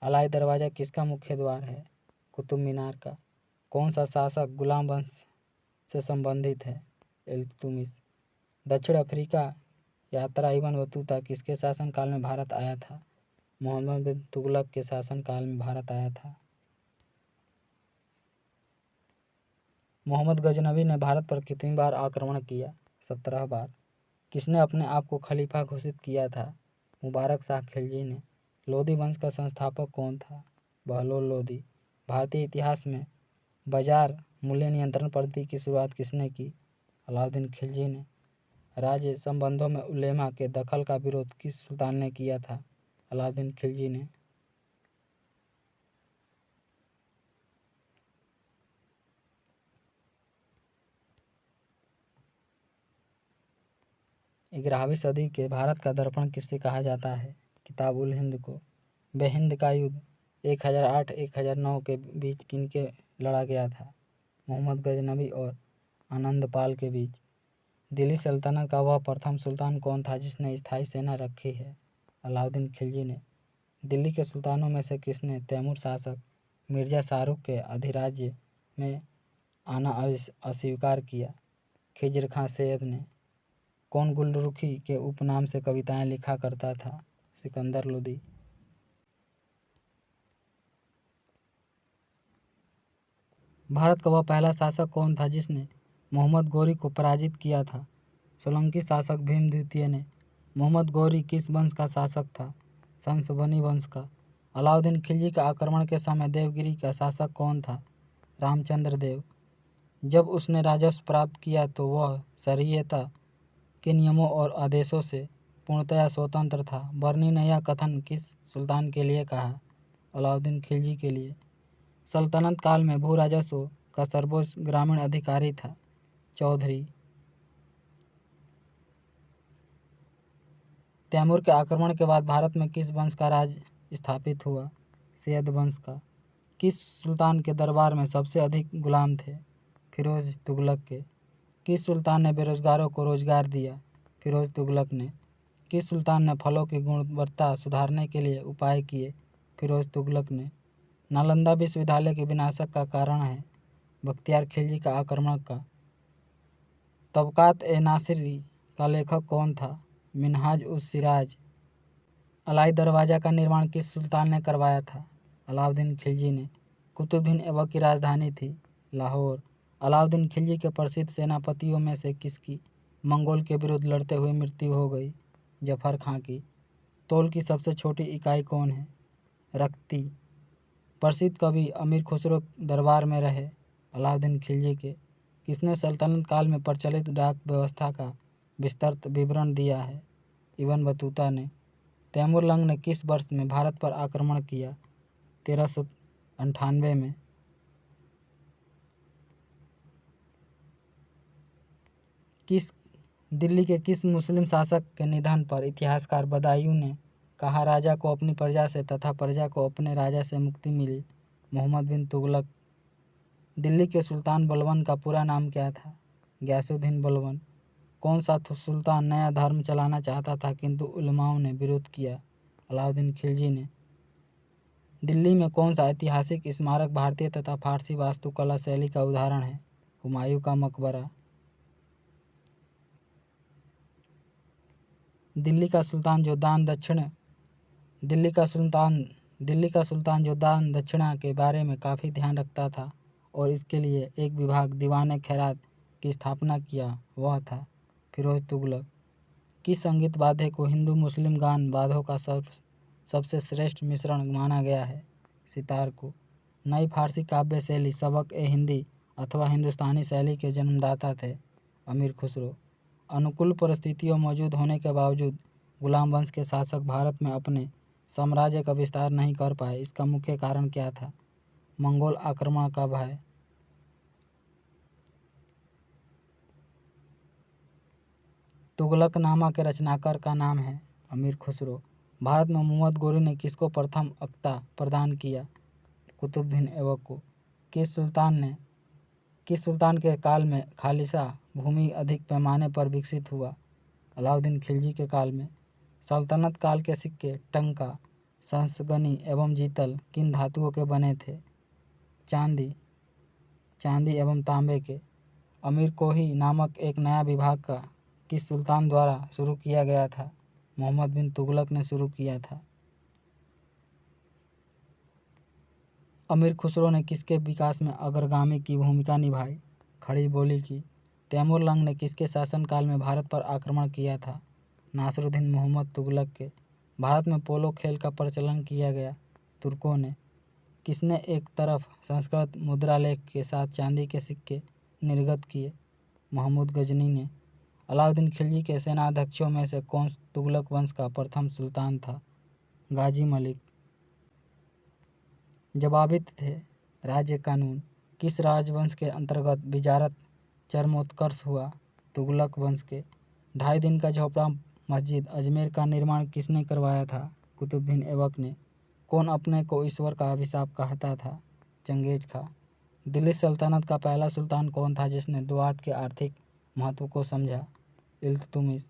अलाई दरवाज़ा किसका मुख्य द्वार है? कुतुब मीनार का। कौन सा शासक गुलाम वंश से संबंधित है? इल्तुतमिश। दक्षिण अफ्रीका यात्रा इब्न बतूता किसके शासनकाल में भारत आया था? मोहम्मद बिन तुगलक के शासनकाल में भारत आया था। मोहम्मद गजनवी ने भारत पर कितनी बार आक्रमण किया? 17 बार। किसने अपने आप को खलीफा घोषित किया था? मुबारक शाह खिलजी ने। लोधी वंश का संस्थापक कौन था? बहलोल लोधी। भारतीय इतिहास में बाजार मूल्य नियंत्रण पद्धति की शुरुआत किसने की? अलाउद्दीन खिलजी ने। राज्य संबंधों में उलेमा के दखल का विरोध किस सुल्तान ने किया था? अलाउद्दीन खिलजी ने। 11वीं सदी के भारत का दर्पण किससे कहा जाता है? किताब उल हिंद को। बेहिंद का युद्ध 1008-1009 के बीच किनके लड़ा गया था? मोहम्मद गजनवी और आनंदपाल के बीच। दिल्ली सल्तनत का वह प्रथम सुल्तान कौन था जिसने स्थायी सेना रखी है? अलाउद्दीन खिलजी ने। दिल्ली के सुल्तानों में से किसने तैमूर शासक मिर्जा शाहरुख के अधिराज्य में आना अस्वीकार किया? खिज्र खां सैयद ने। कौन गुलरुखी के उपनाम से कविताएं लिखा करता था? सिकंदर लोदी। भारत का वह पहला शासक कौन था जिसने मोहम्मद गौरी को पराजित किया था? सोलंकी शासक भीम द्वितीय ने। मोहम्मद गौरी किस वंश का शासक था? संसबनी वंश का। अलाउद्दीन खिलजी का आक्रमण के समय देवगिरी का शासक कौन था? रामचंद्र देव। जब उसने राजस्व प्राप्त किया तो वह शरीयता के नियमों और आदेशों से पूर्णतया स्वतंत्र था। बर्नी ने यह कथन किस सुल्तान के लिए कहा? अलाउद्दीन खिलजी के लिए। सल्तनत काल में भू राजस्व का सर्वोच्च ग्रामीण अधिकारी था? चौधरी। तैमूर के आक्रमण के बाद भारत में किस वंश का राज स्थापित हुआ? सैयद वंश का। किस सुल्तान के दरबार में सबसे अधिक गुलाम थे? फिरोज तुगलक के। किस सुल्तान ने बेरोजगारों को रोजगार दिया? फिरोज तुगलक ने। किस सुल्तान ने फलों की गुणवत्ता सुधारने के लिए उपाय किए? फिरोज तुगलक ने। नालंदा विश्वविद्यालय के विनाशक का कारण है? बख्तियार खिलजी का आक्रमण का। तबकात ए नासिरी का लेखक कौन था? मिनहाज उस सिराज। अलाई दरवाज़ा का निर्माण किस सुल्तान ने करवाया था? अलाउद्दीन खिलजी ने। कुतुबुद्दीन ऐबक की राजधानी थी? लाहौर। अलाउद्दीन खिलजी के प्रसिद्ध सेनापतियों में से किसकी मंगोल के विरुद्ध लड़ते हुए मृत्यु हो गई? जफर खां की। तौल की सबसे छोटी इकाई कौन है? रक्ती। प्रसिद्ध कवि अमीर खुसरो दरबार में रहे? अलाउद्दीन खिलजी के। किसने सल्तनत काल में प्रचलित डाक व्यवस्था का विस्तृत विवरण दिया है? इब्न बतूता ने। तैमूर लंग ने किस वर्ष में भारत पर आक्रमण किया? 1398 में। दिल्ली के किस मुस्लिम शासक के निधन पर इतिहासकार बदायूं ने कहा राजा को अपनी प्रजा से तथा प्रजा को अपने राजा से मुक्ति मिली? मोहम्मद बिन तुगलक। दिल्ली के सुल्तान बलबन का पूरा नाम क्या था? गयासुद्दीन बलबन। कौन सा सुल्तान नया धर्म चलाना चाहता था किंतु उलमाओं ने विरोध किया? अलाउद्दीन खिलजी ने। दिल्ली में कौन सा ऐतिहासिक स्मारक भारतीय तथा फारसी वास्तुकला शैली का उदाहरण है? हुमायूं का मकबरा। दिल्ली का सुल्तान जो दान दक्षिणा के बारे में काफ़ी ध्यान रखता था और इसके लिए एक विभाग दीवाने खैरात की स्थापना किया वह था? फिरोज तुगलक। किस संगीत वाद्य को हिंदू मुस्लिम गान वाद्यों का सबसे श्रेष्ठ मिश्रण माना गया है? सितार को। नई फारसी काव्य शैली सबक ए हिंदी अथवा हिंदुस्तानी शैली के जन्मदाता थे? अमीर खुसरो। अनुकूल परिस्थितियों मौजूद होने के बावजूद गुलाम वंश के शासक भारत में अपने साम्राज्य का विस्तार नहीं कर पाए, इसका मुख्य कारण क्या था? मंगोल आक्रमण का भय। तुगलकनामा के रचनाकार का नाम है? अमीर खुसरो। भारत में मोहम्मद गौरी ने किसको प्रथम अक्ता प्रदान किया? कुतुबुद्दीन ऐबक को। किस सुल्तान के काल में खालिसा भूमि अधिक पैमाने पर विकसित हुआ? अलाउद्दीन खिलजी के काल में। सल्तनत काल के सिक्के टंका, संसगनी एवं जीतल किन धातुओं के बने थे? चांदी एवं तांबे के। अमीर कोही नामक एक नया विभाग का किस सुल्तान द्वारा शुरू किया गया था? मोहम्मद बिन तुगलक ने शुरू किया था। अमीर खुसरो ने किसके विकास में अग्रगामी की भूमिका निभाई? खड़ी बोली की। तैमूर लंग ने किसके शासनकाल में भारत पर आक्रमण किया था? नासिरुद्दीन मोहम्मद तुगलक के। भारत में पोलो खेल का प्रचलन किया गया? तुर्कों ने। किसने एक तरफ संस्कृत मुद्रालेख के साथ चांदी के सिक्के निर्गत किए? महमूद गजनी ने। अलाउद्दीन खिलजी के सेनाध्यक्षों में से कौन तुगलक वंश का प्रथम सुल्तान था? गाजी मलिक। जवाबित थे। राज्य कानून। किस राजवंश के अंतर्गत विजारत चरमोत्कर्ष हुआ? तुगलक वंश के। 2.5 दिन का झोपड़ा मस्जिद अजमेर का निर्माण किसने करवाया था? कुतुबुद्दीन ऐबक ने। कौन अपने को ईश्वर का अभिशाप कहता था? चंगेज खां। दिल्ली सल्तनत का पहला सुल्तान कौन था जिसने दुआत के आर्थिक महत्व को समझा? इल्तुतमिश।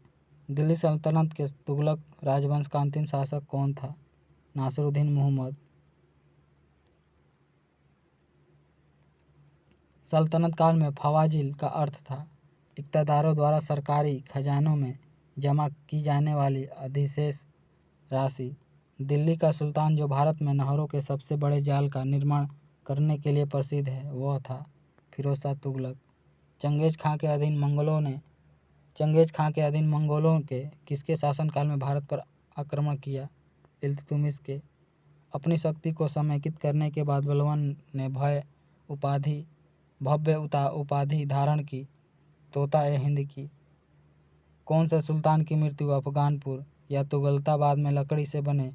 दिल्ली सल्तनत के तुगलक राजवंश का अंतिम शासक कौन था? नासिरुद्दीन मोहम्मद। सल्तनत काल में फवाजिल का अर्थ था इक़्तिदारों द्वारा सरकारी खजानों में जमा की जाने वाली अधिशेष राशि। दिल्ली का सुल्तान जो भारत में नहरों के सबसे बड़े जाल का निर्माण करने के लिए प्रसिद्ध है वह था फिरोज शाह तुगलक। चंगेज खां के अधीन मंगोलों के किसके शासनकाल में भारत पर आक्रमण किया? इल्तुतमिश के। अपनी शक्ति को समेकित करने के बाद बलवान ने भव्य उपाधि धारण की, तोता-ए-हिंद की। कौन से सुल्तान की मृत्यु अफगानपुर या तुगलकाबाद में लकड़ी से बने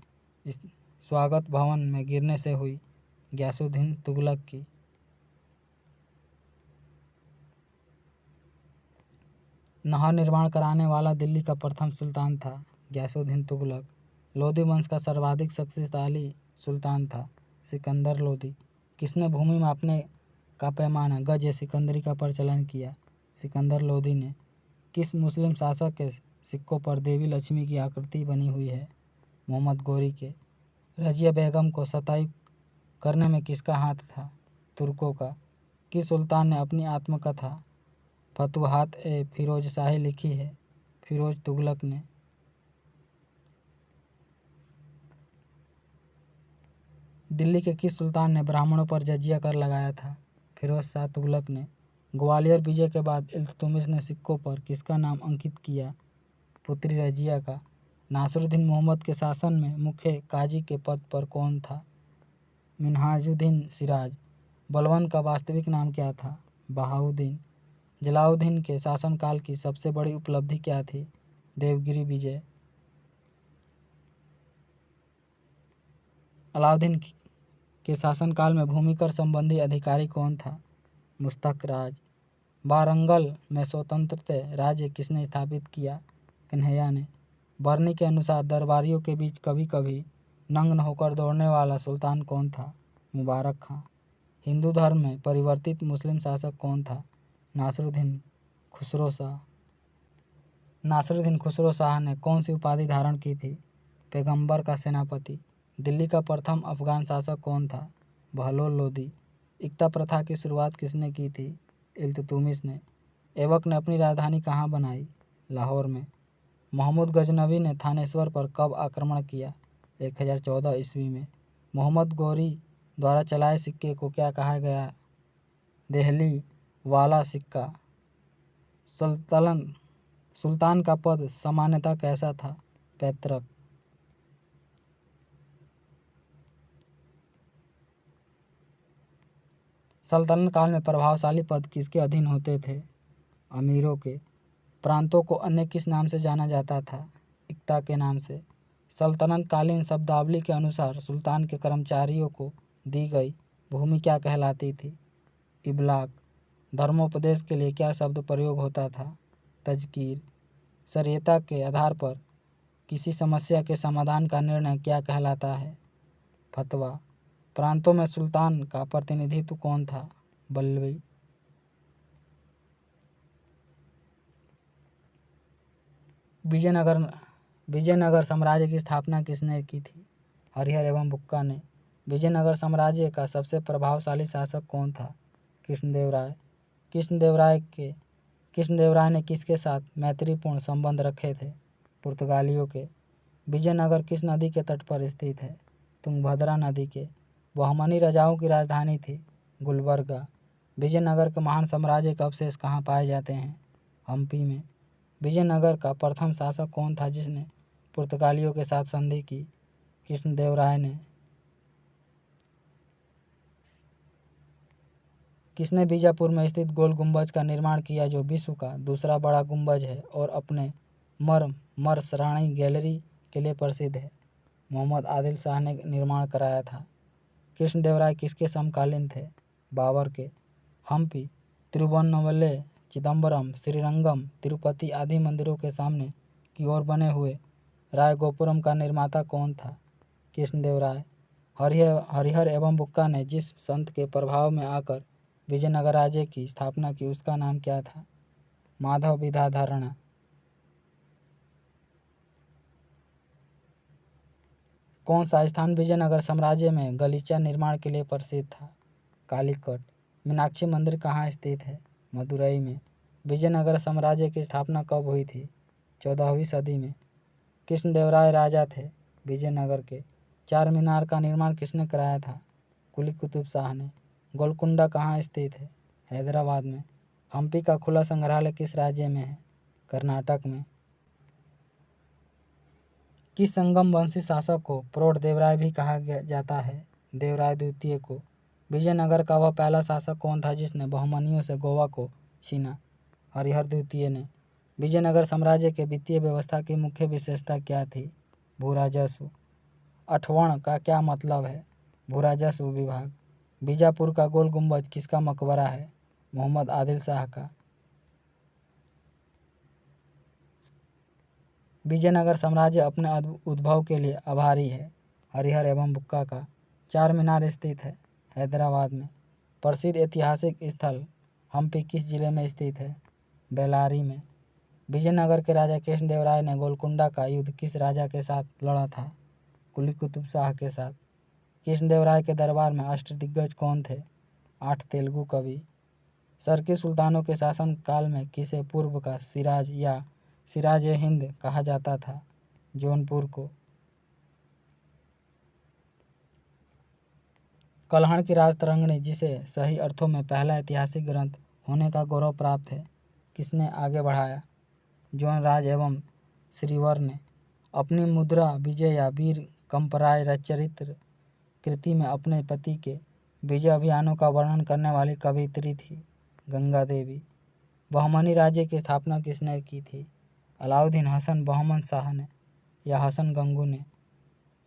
स्वागत भवन में गिरने से हुई? गयासुद्दीन तुगलक की। नहर निर्माण कराने वाला दिल्ली का प्रथम सुल्तान था गयासुद्दीन तुगलक। लोदी वंश का सर्वाधिक शक्तिशाली सुल्तान था सिकंदर लोदी। किसने भूमि मापने का पैमाना गज-ए-सिकंदरी का प्रचलन किया? सिकंदर लोदी ने। किस मुस्लिम शासक के सिक्कों पर देवी लक्ष्मी की आकृति बनी हुई है? मोहम्मद गोरी के। रजिया बेगम को सताई करने में किसका हाथ था? तुर्कों का। किस सुल्तान ने अपनी आत्मकथा फतुहात-ए-फिरोजशाही लिखी है? फिरोज तुगलक ने। दिल्ली के किस सुल्तान ने ब्राह्मणों पर जजिया कर लगाया था? फिरोज शाह तुगलक ने। ग्वालियर विजय के बाद इल्तुतमिश ने सिक्कों पर किसका नाम अंकित किया? पुत्री रजिया का। नासिरुद्दीन मोहम्मद के शासन में मुख्य काजी के पद पर कौन था? मिन्हाजुद्दीन सिराज। बलबन का वास्तविक नाम क्या था? बहाउद्दीन। जलालुद्दीन के शासनकाल की सबसे बड़ी उपलब्धि क्या थी? देवगिरी विजय। अलाउद्दीन के शासनकाल में भूमिकर संबंधी अधिकारी कौन था? मुस्तक राज। वारंगल में स्वतंत्र राज्य किसने स्थापित किया? कन्हैया ने। बर्नी के अनुसार दरबारियों के बीच कभी कभी नग्न होकर दौड़ने वाला सुल्तान कौन था? मुबारक खां। हिंदू धर्म में परिवर्तित मुस्लिम शासक कौन था? नासिरुद्दीन खुसरो शाह। नासिरुद्दीन खुसरो शाह ने कौन सी उपाधि धारण की थी? पैगंबर का सेनापति। दिल्ली का प्रथम अफगान शासक कौन था? बहलोल लोदी। इक्ता प्रथा की शुरुआत किसने की थी? इल्तुतमिश ने। ऐबक ने अपनी राजधानी कहाँ बनाई? लाहौर में। महमूद गजनवी ने थानेश्वर पर कब आक्रमण किया? 1014 ईस्वी में। मोहम्मद गौरी द्वारा चलाए सिक्के को क्या कहा गया? देहली वाला सिक्का। सुल्तान का पद सामान्यतः कैसा था? पैतृक। सल्तनत काल में प्रभावशाली पद किसके अधीन होते थे? अमीरों के। प्रांतों को अन्य किस नाम से जाना जाता था? इक्ता के नाम से। सल्तनत कालीन शब्दावली के अनुसार सुल्तान के कर्मचारियों को दी गई भूमि क्या कहलाती थी? इब्लाक। धर्मोपदेश के लिए क्या शब्द प्रयोग होता था? तज़कीर। शरीयता के आधार पर किसी समस्या के समाधान का निर्णय क्या कहलाता है? फतवा। प्रांतों में सुल्तान का प्रतिनिधित्व कौन था? बल्लवी। विजयनगर साम्राज्य की स्थापना किसने की थी? हरिहर एवं बुक्का ने। विजयनगर साम्राज्य का सबसे प्रभावशाली शासक कौन था? कृष्णदेवराय। कृष्णदेवराय ने किसके साथ मैत्रीपूर्ण संबंध रखे थे? पुर्तगालियों के। विजयनगर किस नदी के तट पर स्थित है? तुंगभद्रा नदी के। बहमनी राजाओं की राजधानी थी? गुलबर्गा। विजयनगर के महान साम्राज्य के अवशेष कहाँ पाए जाते हैं? हम्पी में। विजयनगर का प्रथम शासक कौन था जिसने पुर्तगालियों के साथ संधि की? कृष्णदेवराय ने। किसने बीजापुर में स्थित गोल गुंबज का निर्माण किया जो विश्व का दूसरा बड़ा गुंबज है और अपने मरमर्सरानी गैलरी के लिए प्रसिद्ध है? मोहम्मद आदिल शाह ने निर्माण कराया था। कृष्णदेवराय किसके समकालीन थे? बाबर के। हम्पी तिरुवन्नमलई चिदम्बरम, श्रीरंगम, तिरुपति आदि मंदिरों के सामने की ओर बने हुए राय गोपुरम का निर्माता कौन था? कृष्णदेवराय। हरिहर एवं बुक्का ने जिस संत के प्रभाव में आकर विजयनगर राज्य की स्थापना की उसका नाम क्या था? माधव विद्याधरण। कौन सा स्थान विजयनगर साम्राज्य में गलीचा निर्माण के लिए प्रसिद्ध था? कालीकट। मीनाक्षी मंदिर कहाँ स्थित है? मदुरई में। विजयनगर साम्राज्य की स्थापना कब हुई थी? 14वीं सदी में। कृष्णदेवराय राजा थे विजयनगर के। चार मीनार का निर्माण किसने कराया था? कुली कुतुब शाह ने। गोलकुंडा कहाँ स्थित है? हैदराबाद में। हम्पी का खुला संग्रहालय किस राज्य में है? कर्नाटक में। किस संगम वंशी शासक को प्रौढ़ देवराय भी कहा जाता है? देवराय द्वितीय को। विजयनगर का वह पहला शासक कौन था जिसने बहमनियों से गोवा को छीना? हरिहर द्वितीय ने। विजयनगर साम्राज्य के वित्तीय व्यवस्था की मुख्य विशेषता क्या थी? भूराजस्व। अठवण का क्या मतलब है? भूराजस्व विभाग। बीजापुर का गोल गुंबज किसका मकबरा है? मोहम्मद आदिल शाह का। विजयनगर साम्राज्य अपने उद्भव के लिए आभारी है। हरिहर एवं बुक्का का। चार मीनार स्थित है हैदराबाद में। प्रसिद्ध ऐतिहासिक स्थल हम्पी किस जिले में स्थित है? बेल्लारी में। विजयनगर के राजा कृष्णदेवराय ने गोलकुंडा का युद्ध किस राजा के साथ लड़ा था? कुली कुतुब शाह के साथ। कृष्णदेवराय के दरबार में अष्टदिग्गज कौन थे? 8 तेलुगु कवि। सरकी सुल्तानों के शासन काल में किसे पूर्व का सिराज या सिराज ए हिंद कहा जाता था? जौनपुर को। कल्हण की राजतरंगिणी जिसे सही अर्थों में पहला ऐतिहासिक ग्रंथ होने का गौरव प्राप्त है, किसने आगे बढ़ाया? जौनराज एवं श्रीवर ने। अपनी मुद्रा विजय या वीर कंपराय रचरित्र कृति में अपने पति के विजय अभियानों का वर्णन करने वाली कवयित्री थी गंगा देवी। बहमनी राज्य की स्थापना किसने की थी? अलाउद्दीन हसन बहमन शाह ने या हसन गंगू ने।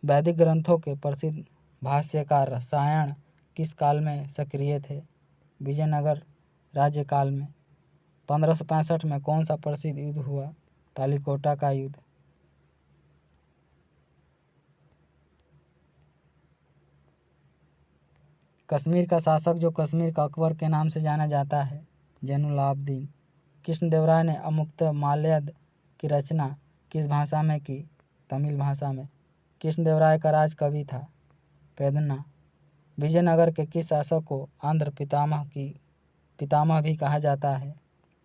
वैदिक ग्रंथों के प्रसिद्ध भाष्यकार रसायन किस काल में सक्रिय थे? विजयनगर राज्य काल में। 1565 में कौन सा प्रसिद्ध युद्ध हुआ? तालिकोटा का युद्ध। कश्मीर का शासक जो कश्मीर का अकबर के नाम से जाना जाता है? जैनुलाब्दीन। कृष्णदेवराय ने अमुक्तमाल्यद की रचना किस भाषा में की? तमिल भाषा में। कृष्णदेवराय का राज कवि था? पेदन्ना। विजयनगर के किस शासक को आंध्र पितामह भी कहा जाता है?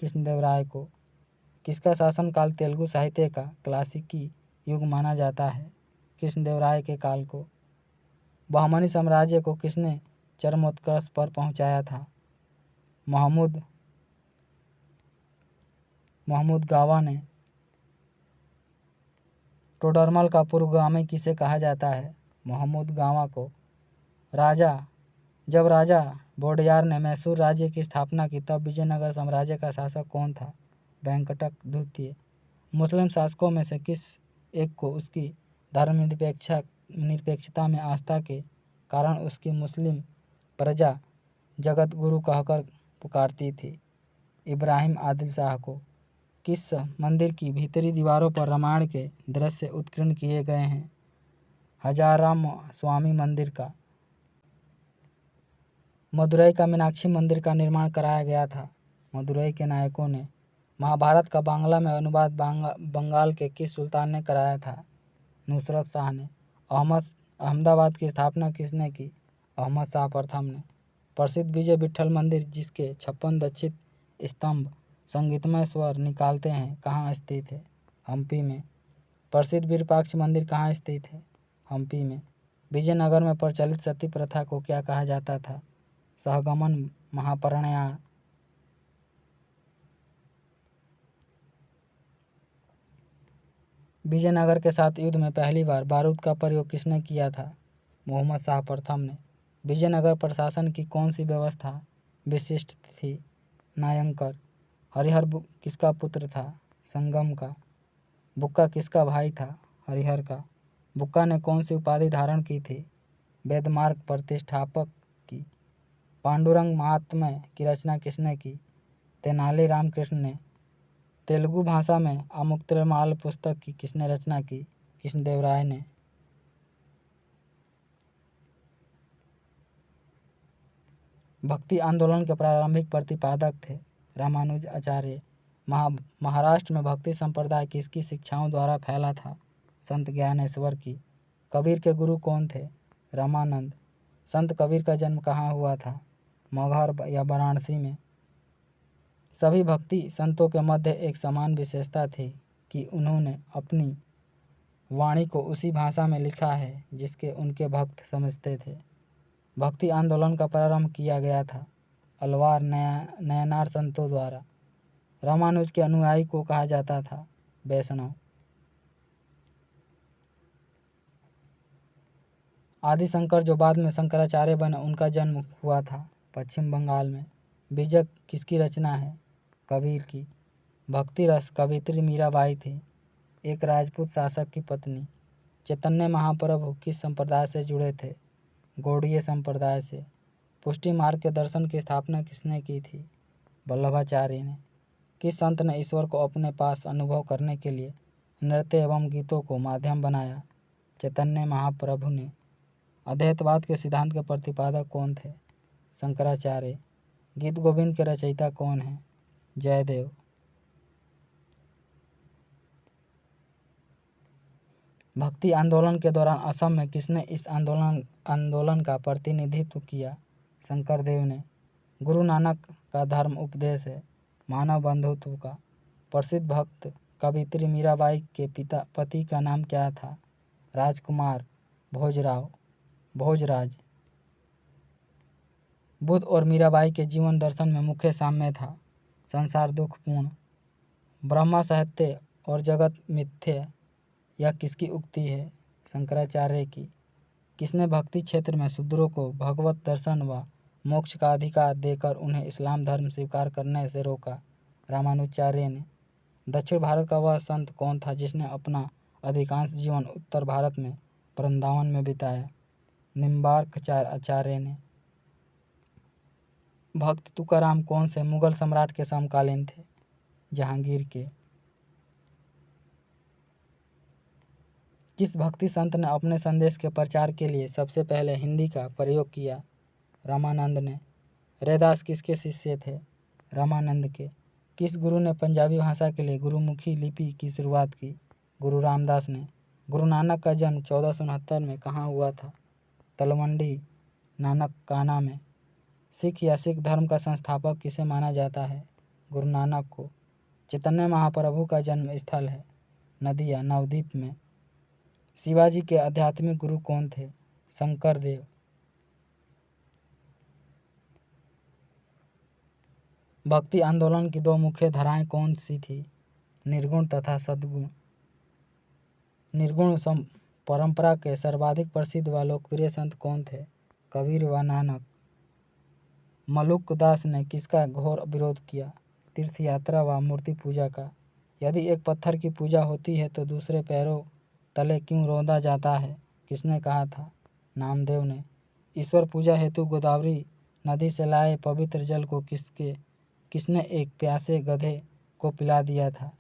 कृष्णदेवराय को। किसका शासनकाल तेलुगु साहित्य का क्लासिकी युग माना जाता है? कृष्णदेवराय के काल को। बहमनी साम्राज्य को किसने चरमोत्कर्ष पर पहुंचाया था? महमूद गावा ने। टोडरमल का पूर्वगामी किसे कहा जाता है? महमूद गावा को। जब राजा वोडेयार ने मैसूर राज्य की स्थापना की तब विजयनगर साम्राज्य का शासक कौन था? वेंकटक द्वितीय। मुस्लिम शासकों में से किस एक को उसकी धर्मनिरपेक्षता में आस्था के कारण उसकी मुस्लिम प्रजा जगत गुरु कहकर पुकारती थी? इब्राहिम आदिल शाह को। किस मंदिर की भीतरी दीवारों पर रामायण के दृश्य उत्कीर्ण किए गए हैं? हजाराम स्वामी मंदिर का। मदुरई का मीनाक्षी मंदिर का निर्माण कराया गया था? मदुरई के नायकों ने। महाभारत का बांग्ला में अनुवाद बंगाल के किस सुल्तान ने कराया था? नुसरत शाह ने। अहमदाबाद की स्थापना किसने की? अहमद शाह प्रथम ने। प्रसिद्ध विजय विट्ठल मंदिर जिसके 56 दक्षिण स्तंभ संगीतमय स्वर निकालते हैं कहाँ स्थित है? हम्पी में। प्रसिद्ध विरूपाक्ष मंदिर कहाँ स्थित है? हम्पी में। विजयनगर में प्रचलित सती प्रथा को क्या कहा जाता था? सहगमन महापरिणय। विजयनगर के साथ युद्ध में पहली बार बारूद का प्रयोग किसने किया था? मोहम्मद शाह प्रथम ने। विजयनगर प्रशासन की कौन सी व्यवस्था विशिष्ट थी? नायंकर। हरिहर किसका पुत्र था? संगम का। बुक्का किसका भाई था? हरिहर का। बुक्का ने कौन सी उपाधि धारण की थी? वेदमार्ग प्रतिष्ठापक की। पांडुरंग महात्म्य की रचना किसने की? तेनाली रामकृष्ण ने तेलुगु भाषा में अमुक्तमाल पुस्तक की किसने रचना की? कृष्णदेवराय ने। भक्ति आंदोलन के प्रारंभिक प्रतिपादक थे रामानुज आचार्य। महाराष्ट्र में भक्ति संप्रदाय किसकी शिक्षाओं द्वारा फैला था? संत ज्ञानेश्वर की। कबीर के गुरु कौन थे? रामानंद। संत कबीर का जन्म कहाँ हुआ था? मगहर या वाराणसी में। सभी भक्ति संतों के मध्य एक समान विशेषता थी कि उन्होंने अपनी वाणी को उसी भाषा में लिखा है जिसके उनके भक्त समझते थे। भक्ति आंदोलन का प्रारंभ किया गया था अलवार नयनार संतों द्वारा। रामानुज के अनुयायी को कहा जाता था वैष्णव। आदि शंकर जो बाद में शंकराचार्य बने उनका जन्म हुआ था पश्चिम बंगाल में। बीजक किसकी रचना है? कबीर की। भक्ति रस कवित्री मीराबाई थी, एक राजपूत शासक की पत्नी। चैतन्य महाप्रभु किस संप्रदाय से जुड़े थे? गौड़ीय संप्रदाय से। पुष्टि मार्ग के दर्शन की स्थापना किसने की थी? वल्लभाचार्य ने। किस संत ने ईश्वर को अपने पास अनुभव करने के लिए नृत्य एवं गीतों को माध्यम बनाया? चैतन्य महाप्रभु ने। अद्वैतवाद के सिद्धांत के प्रतिपादक कौन थे? शंकराचार्य। गीत गोविंद के रचयिता कौन है? जयदेव। भक्ति आंदोलन के दौरान असम में किसने इस आंदोलन का प्रतिनिधित्व किया? शंकरदेव ने। गुरु नानक का धर्म उपदेश है मानव बंधुत्व का। प्रसिद्ध भक्त कवित्री मीराबाई के पति का नाम क्या था? राजकुमार भोजराज। बुद्ध और मीराबाई के जीवन दर्शन में मुख्य साम्य था संसार दुखपूर्ण। ब्रह्मा सत्य और जगत मिथ्य, यह किसकी उक्ति है? शंकराचार्य की। किसने भक्ति क्षेत्र में शूद्रों को भगवत दर्शन व मोक्ष का अधिकार देकर उन्हें इस्लाम धर्म स्वीकार करने से रोका? रामानुजाचार्य ने। दक्षिण भारत का वह संत कौन था जिसने अपना अधिकांश जीवन उत्तर भारत में वृंदावन में बिताया? निम्बार्काचार्य ने। भक्त तुकाराम कौन से मुगल सम्राट के समकालीन थे? जहांगीर के। किस भक्ति संत ने अपने संदेश के प्रचार के लिए सबसे पहले हिंदी का प्रयोग किया? रामानंद ने। रैदास किसके शिष्य थे? रामानंद के। किस गुरु ने पंजाबी भाषा के लिए गुरुमुखी लिपि की शुरुआत की? गुरु रामदास ने। गुरु नानक का जन्म 1469 में कहाँ हुआ था? तलवंडी नानकाना में। सिख या सिख धर्म का संस्थापक किसे माना जाता है? गुरु नानक को। चैतन्य महाप्रभु का जन्म स्थल है नदिया नवद्वीप में। शिवाजी के आध्यात्मिक गुरु कौन थे? शंकरदेव। भक्ति आंदोलन की दो मुख्य धाराएं कौन सी थी? निर्गुण तथा सद्गुण। निर्गुण परंपरा के सर्वाधिक प्रसिद्ध व लोकप्रिय संत कौन थे? कबीर व नानक। मलुक दास ने किसका घोर विरोध किया? तीर्थ यात्रा व मूर्ति पूजा का। यदि एक पत्थर की पूजा होती है तो दूसरे पैरों तले क्यों रौंदा जाता है? किसने कहा था? नामदेव ने। ईश्वर पूजा हेतु गोदावरी नदी से लाए पवित्र जल को किसने एक प्यासे गधे को पिला दिया था?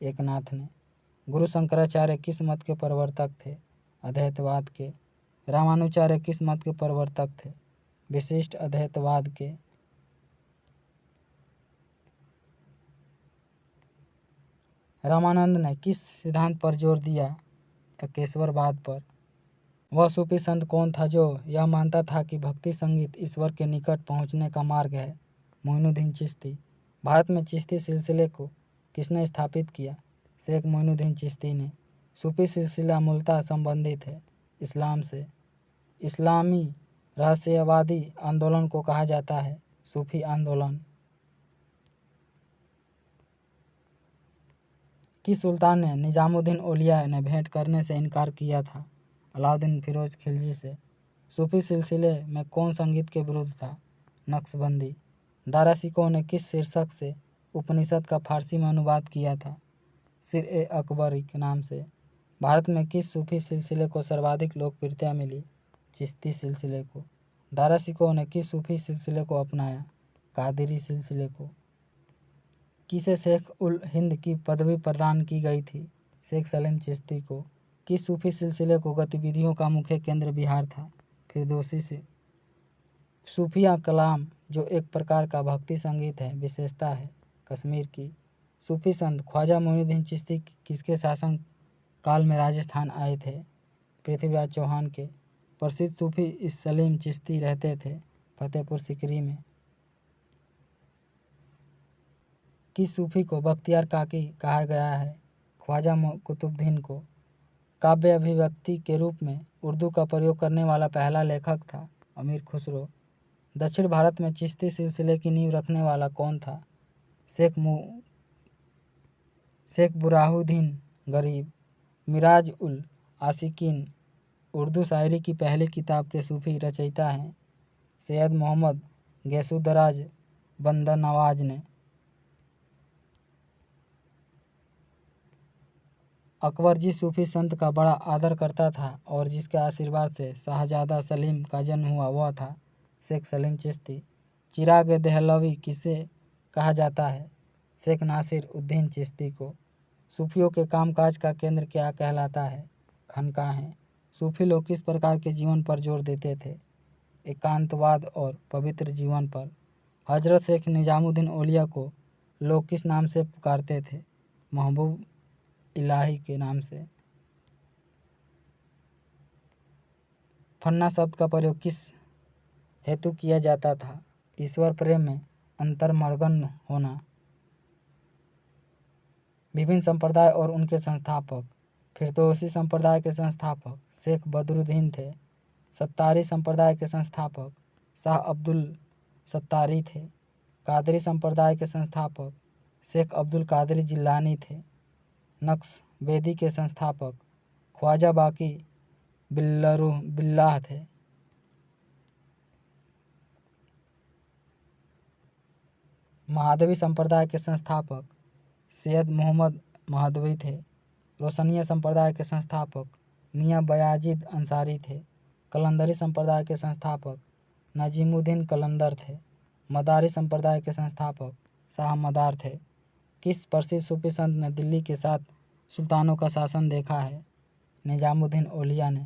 एकनाथ ने। गुरु शंकराचार्य किस मत के प्रवर्तक थे? अद्वैतवाद के। रामानुजाचार्य किस मत के प्रवर्तक थे? विशिष्ट अद्वैतवाद के। रामानंद ने किस सिद्धांत पर जोर दिया? एकेश्वरवाद पर। वह सूफी संत कौन था जो यह मानता था कि भक्ति संगीत ईश्वर के निकट पहुंचने का मार्ग है? मोइनुद्दीन चिश्ती। भारत में चिश्ती सिलसिले को किसने स्थापित किया? शेख मोइनुद्दीन चिश्ती ने। सूफी सिलसिला मूलतः संबंधित है इस्लाम से। इस्लामी रहस्यवादी आंदोलन को कहा जाता है सूफी आंदोलन। किस सुल्तान ने निजामुद्दीन औलिया ने भेंट करने से इनकार किया था? अलाउद्दीन फिरोज खिलजी से। सूफी सिलसिले में कौन संगीत के विरुद्ध था? नक्शबंदी। दारा शिकोह ने किस शीर्षक से उपनिषद का फारसी में अनुवाद किया था? सिर-ए-अकबरी के नाम से। भारत में किस सूफी सिलसिले को सर्वाधिक लोकप्रियता मिली? चिश्ती सिलसिले को। दारा शिकोह ने किस सूफी सिलसिले को अपनाया? कादिरी सिलसिले को। किसे शेख उल हिंद की पदवी प्रदान की गई थी? शेख सलीम चिश्ती को। किस सूफी सिलसिले को गतिविधियों का मुख्य केंद्र बिहार था? फिरदौसी से। सूफिया कलाम जो एक प्रकार का भक्ति संगीत है, विशेषता है कश्मीर की। सूफी संत ख्वाजा मोइनुद्दीन चिश्ती किसके शासन काल में राजस्थान आए थे? पृथ्वीराज चौहान के। प्रसिद्ध सूफी सलीम चिश्ती रहते थे फतेहपुर सीकरी में। किस सूफी को बख्तियार काकी कहा गया है? ख्वाजा कुतुबुद्दीन को। काव्य अभिव्यक्ति के रूप में उर्दू का प्रयोग करने वाला पहला लेखक था अमीर खुसरो। दक्षिण भारत में चिश्ती सिलसिले की नींव रखने वाला कौन था? शेख बुरहानुद्दीन गरीब। मिराज उल आशिकीन उर्दू शायरी की पहली किताब के सूफी रचयिता हैं सैयद मोहम्मद गैसुद्दराज बंदा नवाज ने। अकबर जिस सूफी संत का बड़ा आदर करता था और जिसके आशीर्वाद से शाहजादा सलीम का जन्म हुआ, वह था शेख सलीम चिश्ती। चिराग देहलवी किसे कहा जाता है? शेख नासिर उद्दीन चिश्ती को। सूफियों के कामकाज का केंद्र क्या कहलाता है? खानकाहें। सूफी लोग किस प्रकार के जीवन पर जोर देते थे? एकांतवाद और पवित्र जीवन पर। हजरत शेख निजामुद्दीन औलिया को लोग किस नाम से पुकारते थे? महबूब इलाही के नाम से। फन्ना शब्द का प्रयोग किस हेतु किया जाता था? ईश्वर प्रेम में अंतर्मग्न होना। विभिन्न संप्रदाय और उनके संस्थापक। फिरदौसी संप्रदाय के संस्थापक शेख बदरुद्दीन थे। सत्तारी संप्रदाय के संस्थापक शाह अब्दुल सत्तारी थे। कादरी संप्रदाय के संस्थापक शेख अब्दुल कादरी जिलानी थे। नक्शबंदी के संस्थापक ख्वाजा बाकी बिल्लाह थे। महादवी संप्रदाय के संस्थापक सैयद मोहम्मद महदवी थे। रोशनिया संप्रदाय के संस्थापक मियाँ बयाजिद अंसारी थे। कलंदरी संप्रदाय के संस्थापक नजीमुद्दीन कलंदर थे। मदारी संप्रदाय के संस्थापक शाह मदार थे। किस प्रसिद्ध सूफी संत ने दिल्ली के 7 सुल्तानों का शासन देखा है? निजामुद्दीन औलिया ने।